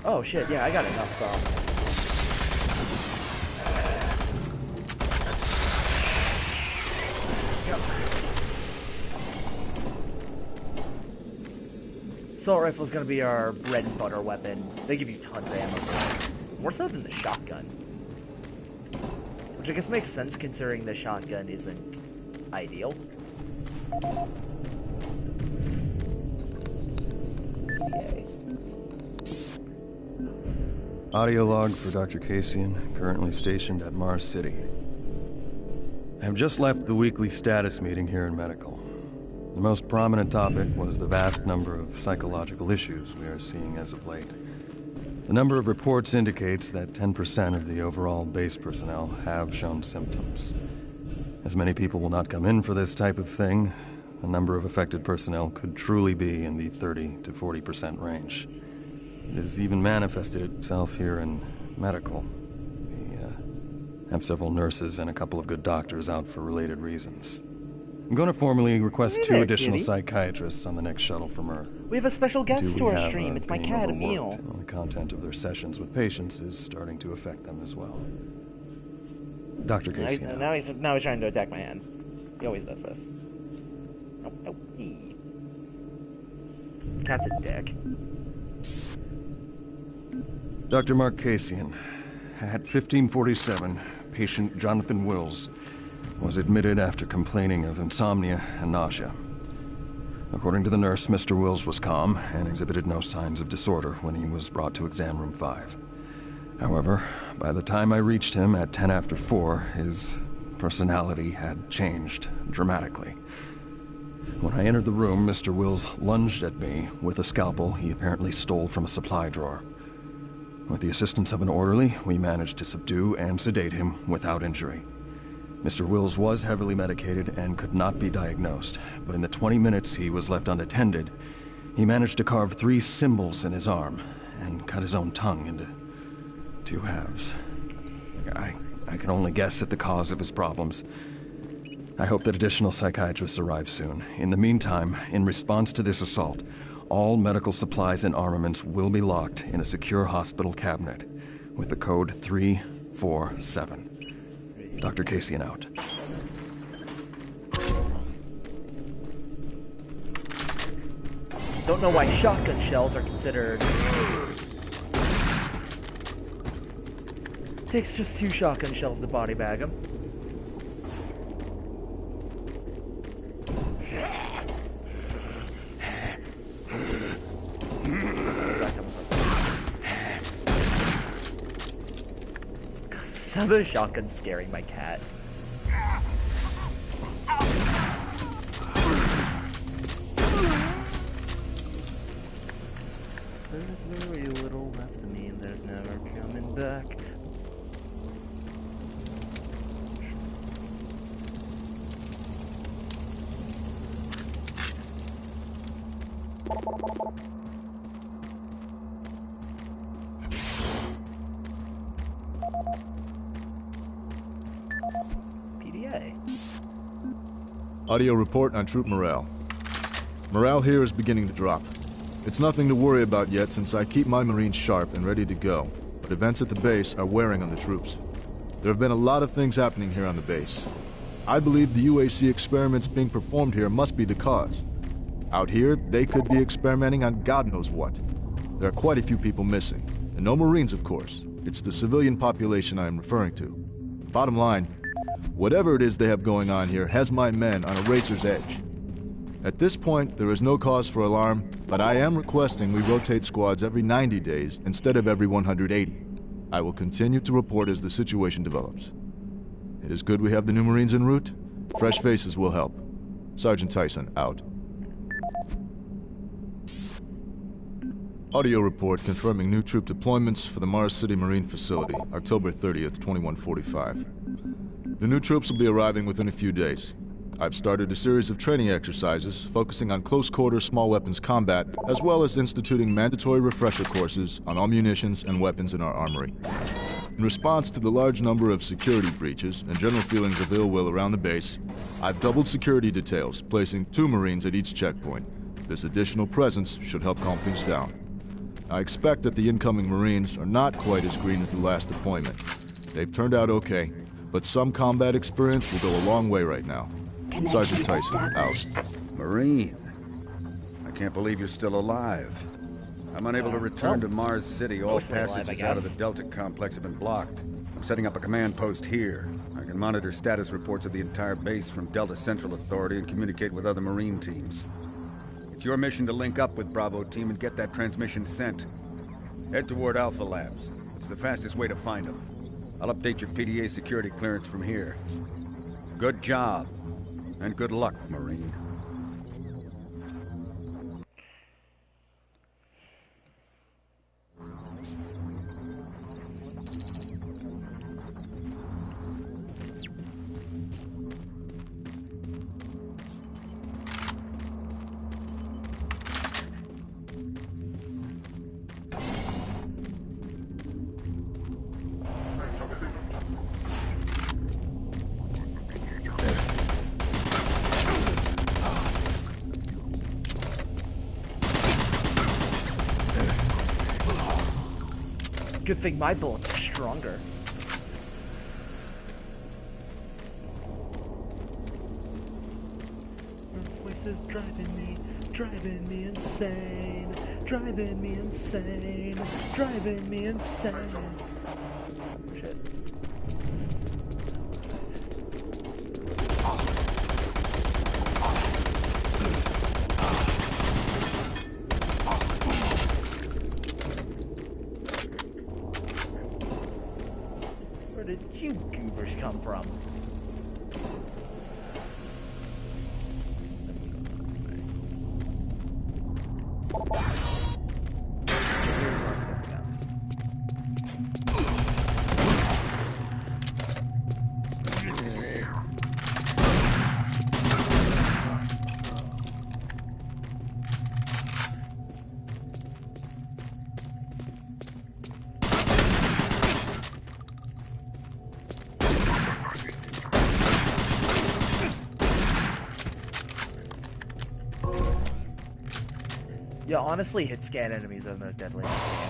Speaker 1: Oh shit, yeah, I got enough Assault rifle is going to be our bread and butter weapon. They give you tons of ammo. More so than the shotgun. Which I guess makes sense considering the shotgun isn't ideal. Yay.
Speaker 3: Audio log for Dr. Kasian, currently stationed at Mars City. I have just left the weekly status meeting here in Medical. The most prominent topic was the vast number of psychological issues we are seeing as of late. The number of reports indicates that 10% of the overall base personnel have shown symptoms. As many people will not come in for this type of thing, the number of affected personnel could truly be in the 30 to 40% range. It has even manifested itself here in Medical. We have several nurses and a couple of good doctors out for related reasons. I'm going to formally request 2 additional psychiatrists on the next shuttle from Earth.
Speaker 1: We have a special guest to our stream. It's my cat, Emil.
Speaker 3: The content of their sessions with patients is starting to affect them as well. Dr. Casey.
Speaker 1: Now he's trying to attack my hand. He always does this. Oh, Cat's a dick.
Speaker 3: Dr. Mark Kasian. At 1547, patient Jonathan Wills was admitted after complaining of insomnia and nausea. According to the nurse, Mr. Wills was calm and exhibited no signs of disorder when he was brought to exam room 5. However, by the time I reached him at 10 after 4, his personality had changed dramatically. When I entered the room, Mr. Wills lunged at me with a scalpel he apparently stole from a supply drawer. With the assistance of an orderly, we managed to subdue and sedate him without injury. Mr. Wills was heavily medicated and could not be diagnosed, but in the 20 minutes he was left unattended, he managed to carve 3 symbols in his arm and cut his own tongue into 2 halves. I can only guess at the cause of his problems. I hope that additional psychiatrists arrive soon. In the meantime, in response to this assault, all medical supplies and armaments will be locked in a secure hospital cabinet with the code 347. Dr. Kasian out.
Speaker 1: Don't know why shotgun shells are considered. Takes just 2 shotgun shells to body bag him. Sound of the shotgun scaring my cat. There's very little left of me, and there's never coming back. PDA.
Speaker 11: Audio report on troop morale. Morale here is beginning to drop. It's nothing to worry about yet since I keep my Marines sharp and ready to go, but events at the base are wearing on the troops. There have been a lot of things happening here on the base. I believe the UAC experiments being performed here must be the cause. Out here, they could be experimenting on God knows what. There are quite a few people missing, and no Marines, of course. It's the civilian population I am referring to. Bottom line, whatever it is they have going on here has my men on a razor's edge. At this point, there is no cause for alarm, but I am requesting we rotate squads every 90 days instead of every 180. I will continue to report as the situation develops. It is good we have the new Marines en route. Fresh faces will help. Sergeant Tyson, out. Audio report confirming new troop deployments for the Mars City Marine Facility, October 30th, 2145. The new troops will be arriving within a few days. I've started a series of training exercises focusing on close-quarter small weapons combat, as well as instituting mandatory refresher courses on all munitions and weapons in our armory. In response to the large number of security breaches and general feelings of ill will around the base, I've doubled security details, placing 2 Marines at each checkpoint. This additional presence should help calm things down. I expect that the incoming Marines are not quite as green as the last deployment. They've turned out okay, but some combat experience will go a long way right now. Sergeant Tyson, out.
Speaker 16: Marine, I can't believe you're still alive. I'm unable to return to Mars City. All passages out of the Delta complex have been blocked. I'm setting up a command post here. I can monitor status reports of the entire base from Delta Central Authority and communicate with other Marine teams. It's your mission to link up with Bravo Team and get that transmission sent. Head toward Alpha Labs. It's the fastest way to find them. I'll update your PDA security clearance from here. Good job. And good luck, Marine.
Speaker 1: Good thing my bullets are stronger. Your voice is driving me insane, driving me insane, driving me insane. Shit. Where did you goobers come from? Yeah, honestly, hit scan enemies are the most deadly in this game.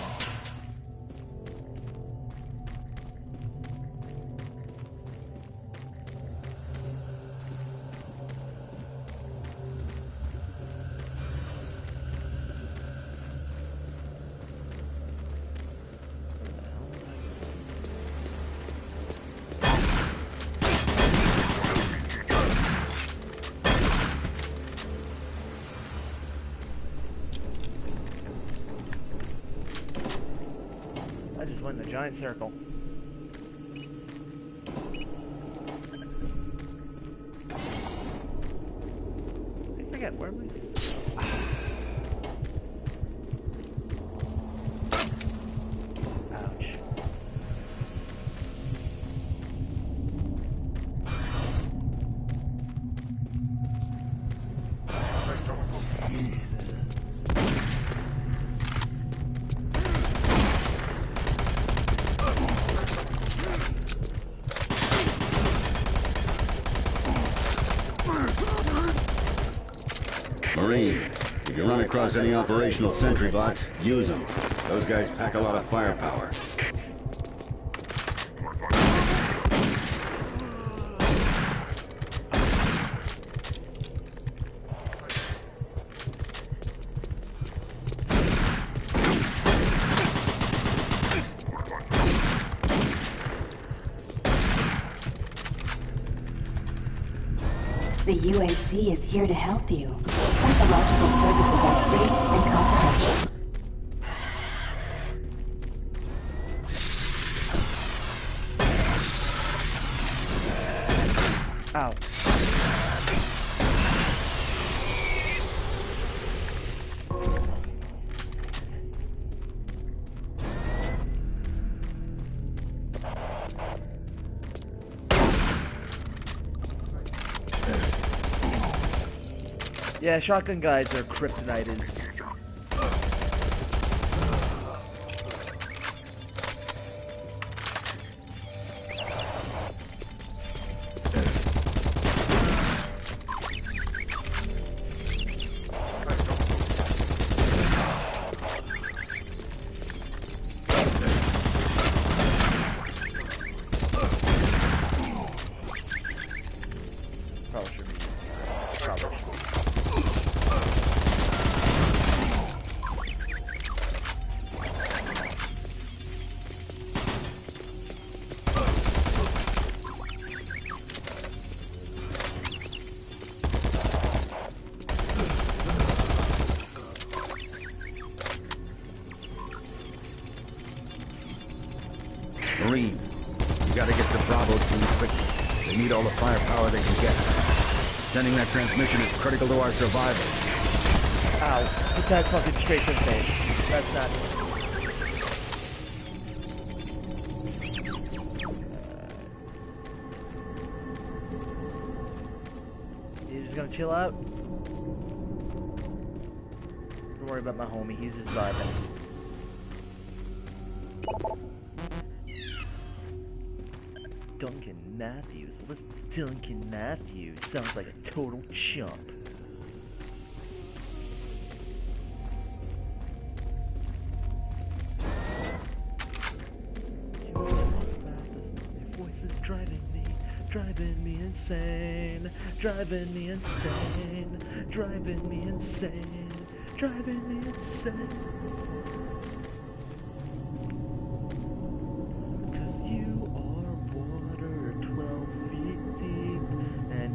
Speaker 1: I just went in a giant circle. I forget, where am I? Ouch.
Speaker 16: Marine, if you run across any operational sentry bots, use them. Those guys pack a lot of firepower.
Speaker 2: The UAC is here to help you. Psychological services are free and confidential.
Speaker 1: Ow. Yeah, shotgun guys are kryptonited.
Speaker 16: gotta get to Bravo team quickly. They need all the firepower they can get. Sending that transmission is critical to our survival.
Speaker 1: Ow. Put that fucking straight to the face. That's not... You just gonna chill out? Don't worry about my homie. He's just vibing. Duncan Matthews. Well, this Duncan Matthews sounds like a total chump. Your voice is driving me insane, driving me insane, driving me insane, driving me insane.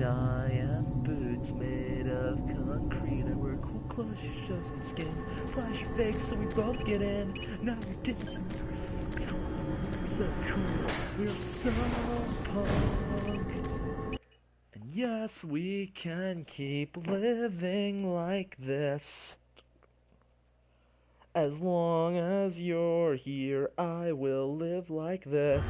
Speaker 1: I am boots made of concrete. I wear cool clothes, shows and skin. Flash your face so we both get in. Now you're dancing. So cool. We're so punk. And yes, we can keep living like this. As long as you're here, I will live like this.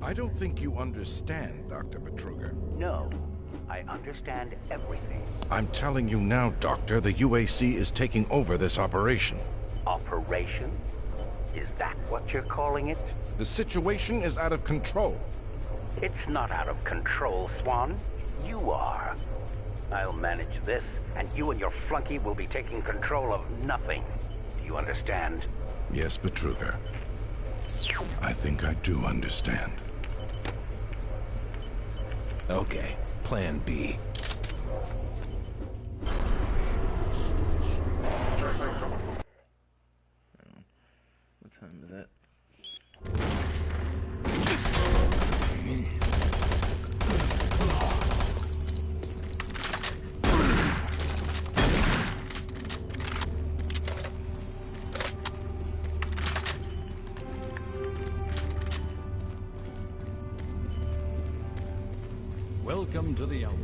Speaker 12: I don't think you understand, Dr. Betruger.
Speaker 6: No, I understand everything.
Speaker 12: I'm telling you now, Doctor, the UAC is taking over this operation.
Speaker 6: Operation? Is that what you're calling it?
Speaker 12: The situation is out of control.
Speaker 6: It's not out of control, Swan. You are. I'll manage this, and you and your flunky will be taking control of nothing. Do you understand?
Speaker 12: Yes, Betruger. I think I do understand.
Speaker 13: Okay, plan B.
Speaker 1: What time is it?
Speaker 18: Welcome to the outdoor.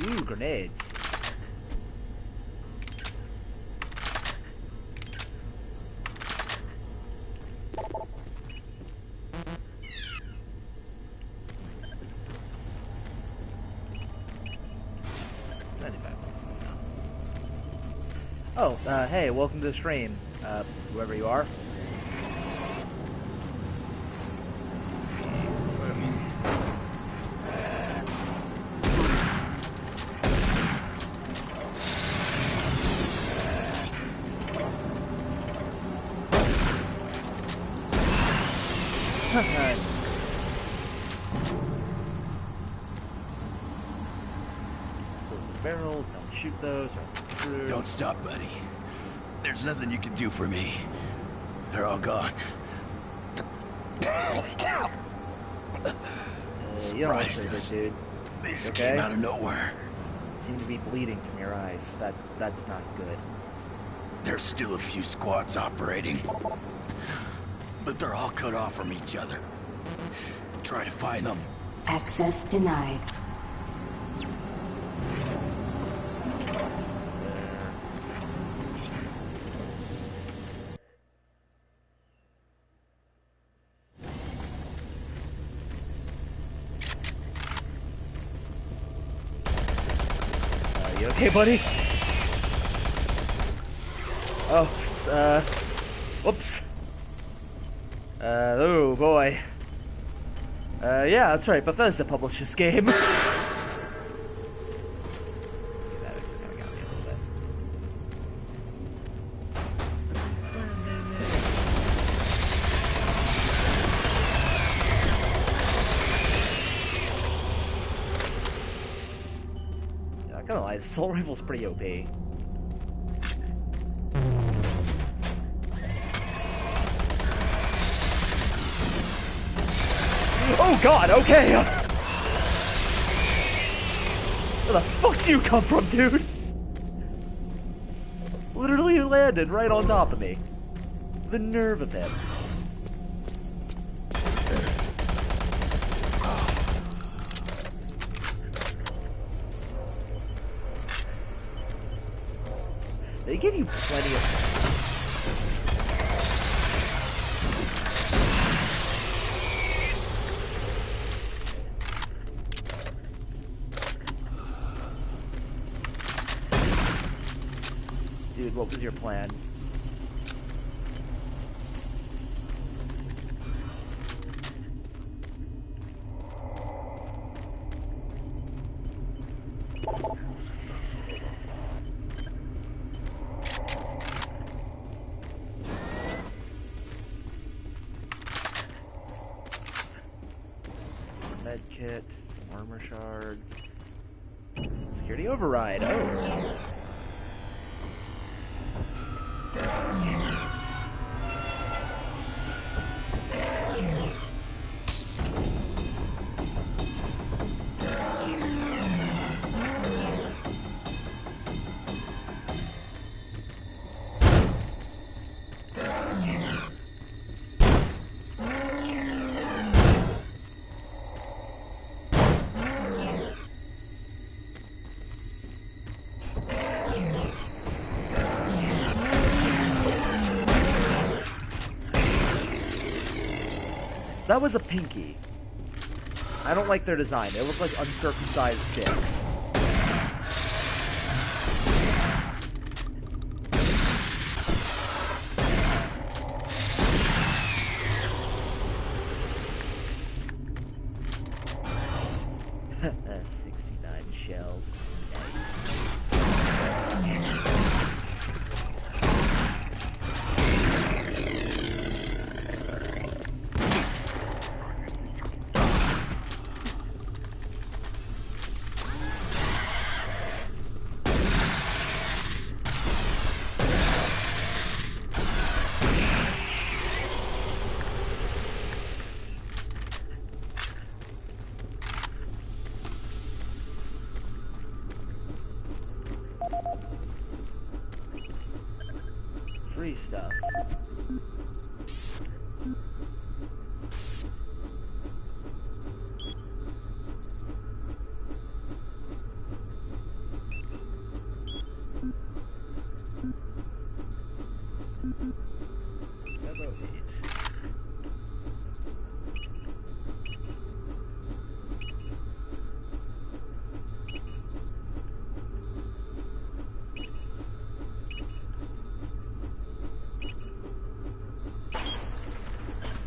Speaker 1: Ooh, grenades. Oh, hey, welcome to the stream, whoever you are. Explosive barrels, don't shoot those, or
Speaker 15: don't stop, buddy. There's nothing you can do for me. They're all gone.
Speaker 1: You don't look pretty good, dude.
Speaker 15: They just came out of nowhere.
Speaker 1: You seem to be bleeding from your eyes. That's not good.
Speaker 15: There's still a few squads operating. But they're all cut off from each other. Try to find them.
Speaker 2: Access denied.
Speaker 1: You okay, buddy? Oh, whoops. Oh boy. Yeah, that's right. Bethesda published this game. Not gonna lie, the Soul Rifle's pretty OP. Oh god, okay! Where the fuck do you come from, dude? Literally landed right on top of me. The nerve of him. They give you plenty of... Dude, what was your plan? Med kit, some armor shards. Security override, oh. That was a pinky. I don't like their design. They look like uncircumcised dicks. shells. Free stuff.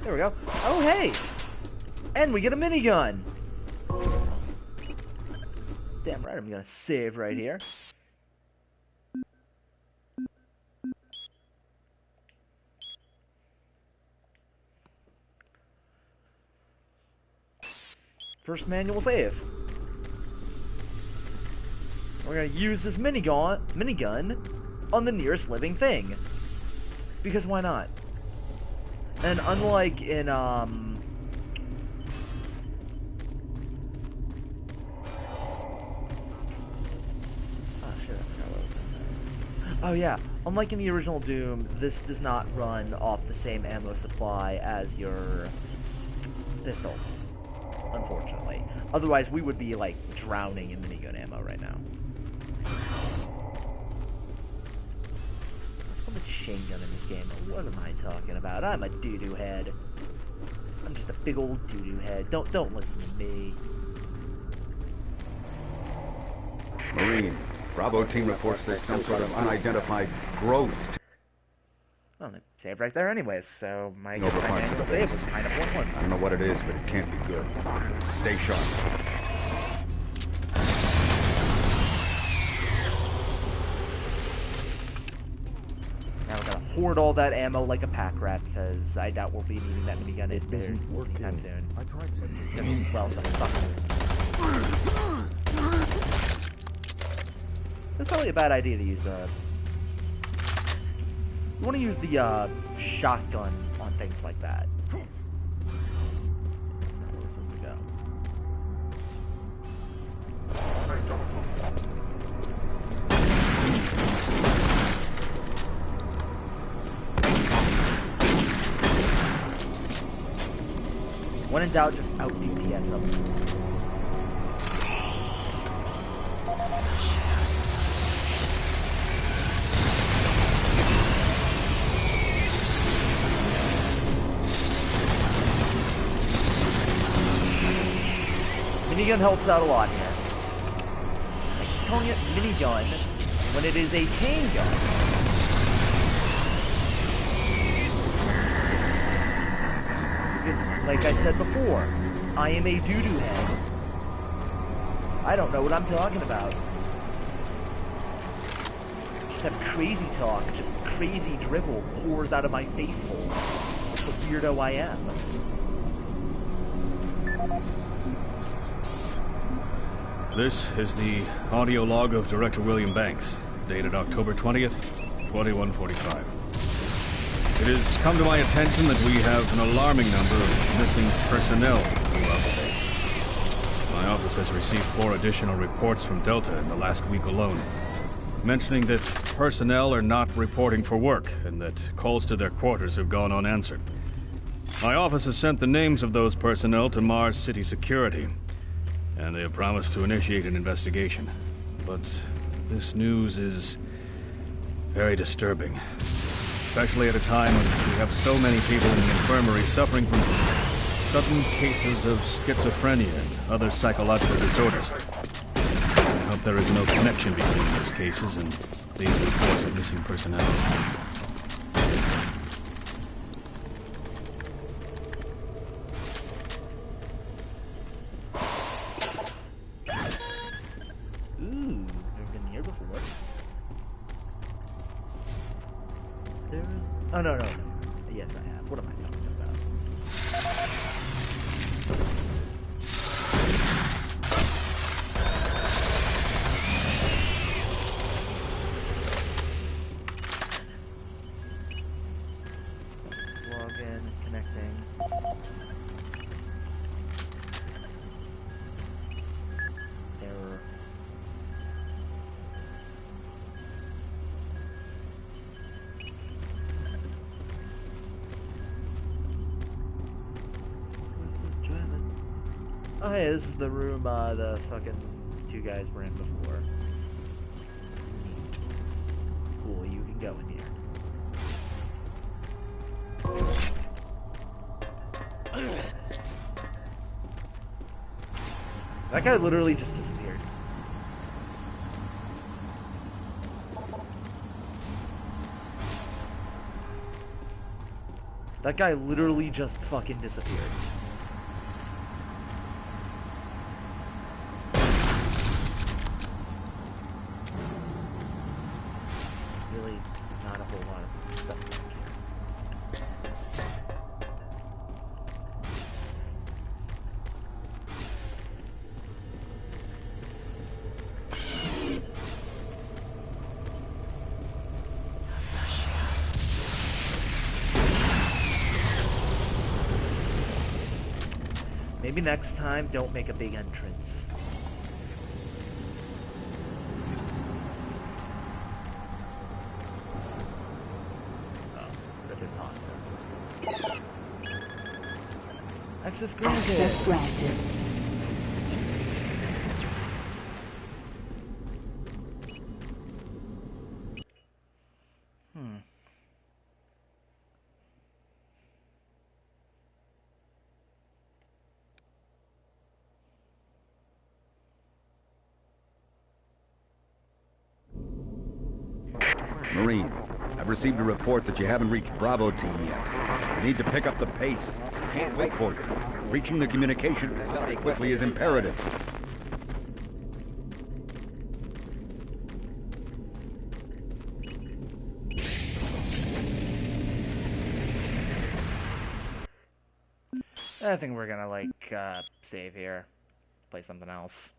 Speaker 1: There we go. Oh, hey! And we get a minigun! Damn right, I'm gonna save right here. First manual save. We're gonna use this minigun on the nearest living thing. Because why not? And unlike in, oh shit, I forgot what I was gonna say. Oh yeah, unlike in the original Doom, this does not run off the same ammo supply as your pistol, unfortunately. Otherwise, we would be, like, drowning in minigun ammo right now. I'm a chain gun in this game. What am I talking about? I'm a doo-doo head. I'm just a big old doo-doo head. Don't listen to me.
Speaker 16: Marine, Bravo team reports there's some sort of unidentified growth.
Speaker 1: Well, they saved right there anyways, so my
Speaker 16: Over parts of
Speaker 1: manual
Speaker 16: the
Speaker 1: save
Speaker 16: base.
Speaker 1: was kind of pointless.
Speaker 16: I don't know what it is, but it can't be good. Stay sharp.
Speaker 1: Now we gotta hoard all that ammo like a pack rat, because I doubt we'll be needing that minigun anytime soon. Well, the fuck. It's probably a bad idea to use the... You want to use the shotgun on things like that. That's not where we're supposed to go. When in doubt, just out DPS them. Minigun helps out a lot here. I keep calling it minigun when it is a chain gun. Because, like I said before, I am a doo-doo head. I don't know what I'm talking about. Just have crazy talk, just crazy dribble pours out of my face hole. That's what weirdo I am.
Speaker 3: This is the audio log of Director William Banks, dated October 20th, 2145. It has come to my attention that we have an alarming number of missing personnel throughout the base. My office has received 4 additional reports from Delta in the last week alone, mentioning that personnel are not reporting for work and that calls to their quarters have gone unanswered. My office has sent the names of those personnel to Mars City Security, and they have promised to initiate an investigation. But this news is very disturbing, especially at a time when we have so many people in the infirmary suffering from sudden cases of schizophrenia and other psychological disorders. I hope there is no connection between those cases and these reports of missing personnel.
Speaker 1: Oh, no. Yes, I have. What am I talking about? Login, connecting. Error. Oh, hey, this is the room the fucking 2 guys were in before. Neat. Cool, you can go in here. That guy literally just disappeared. That guy literally just fucking disappeared. Really, not a whole lot of stuff back here. Maybe next time, don't make a big entrance. Access granted.
Speaker 2: Access granted.
Speaker 16: Marine, I've received a report that you haven't reached Bravo team yet. You need to pick up the pace. Can't wait for you. Reaching the communication facility quickly is imperative.
Speaker 1: I think we're gonna, like, save here. Play something else.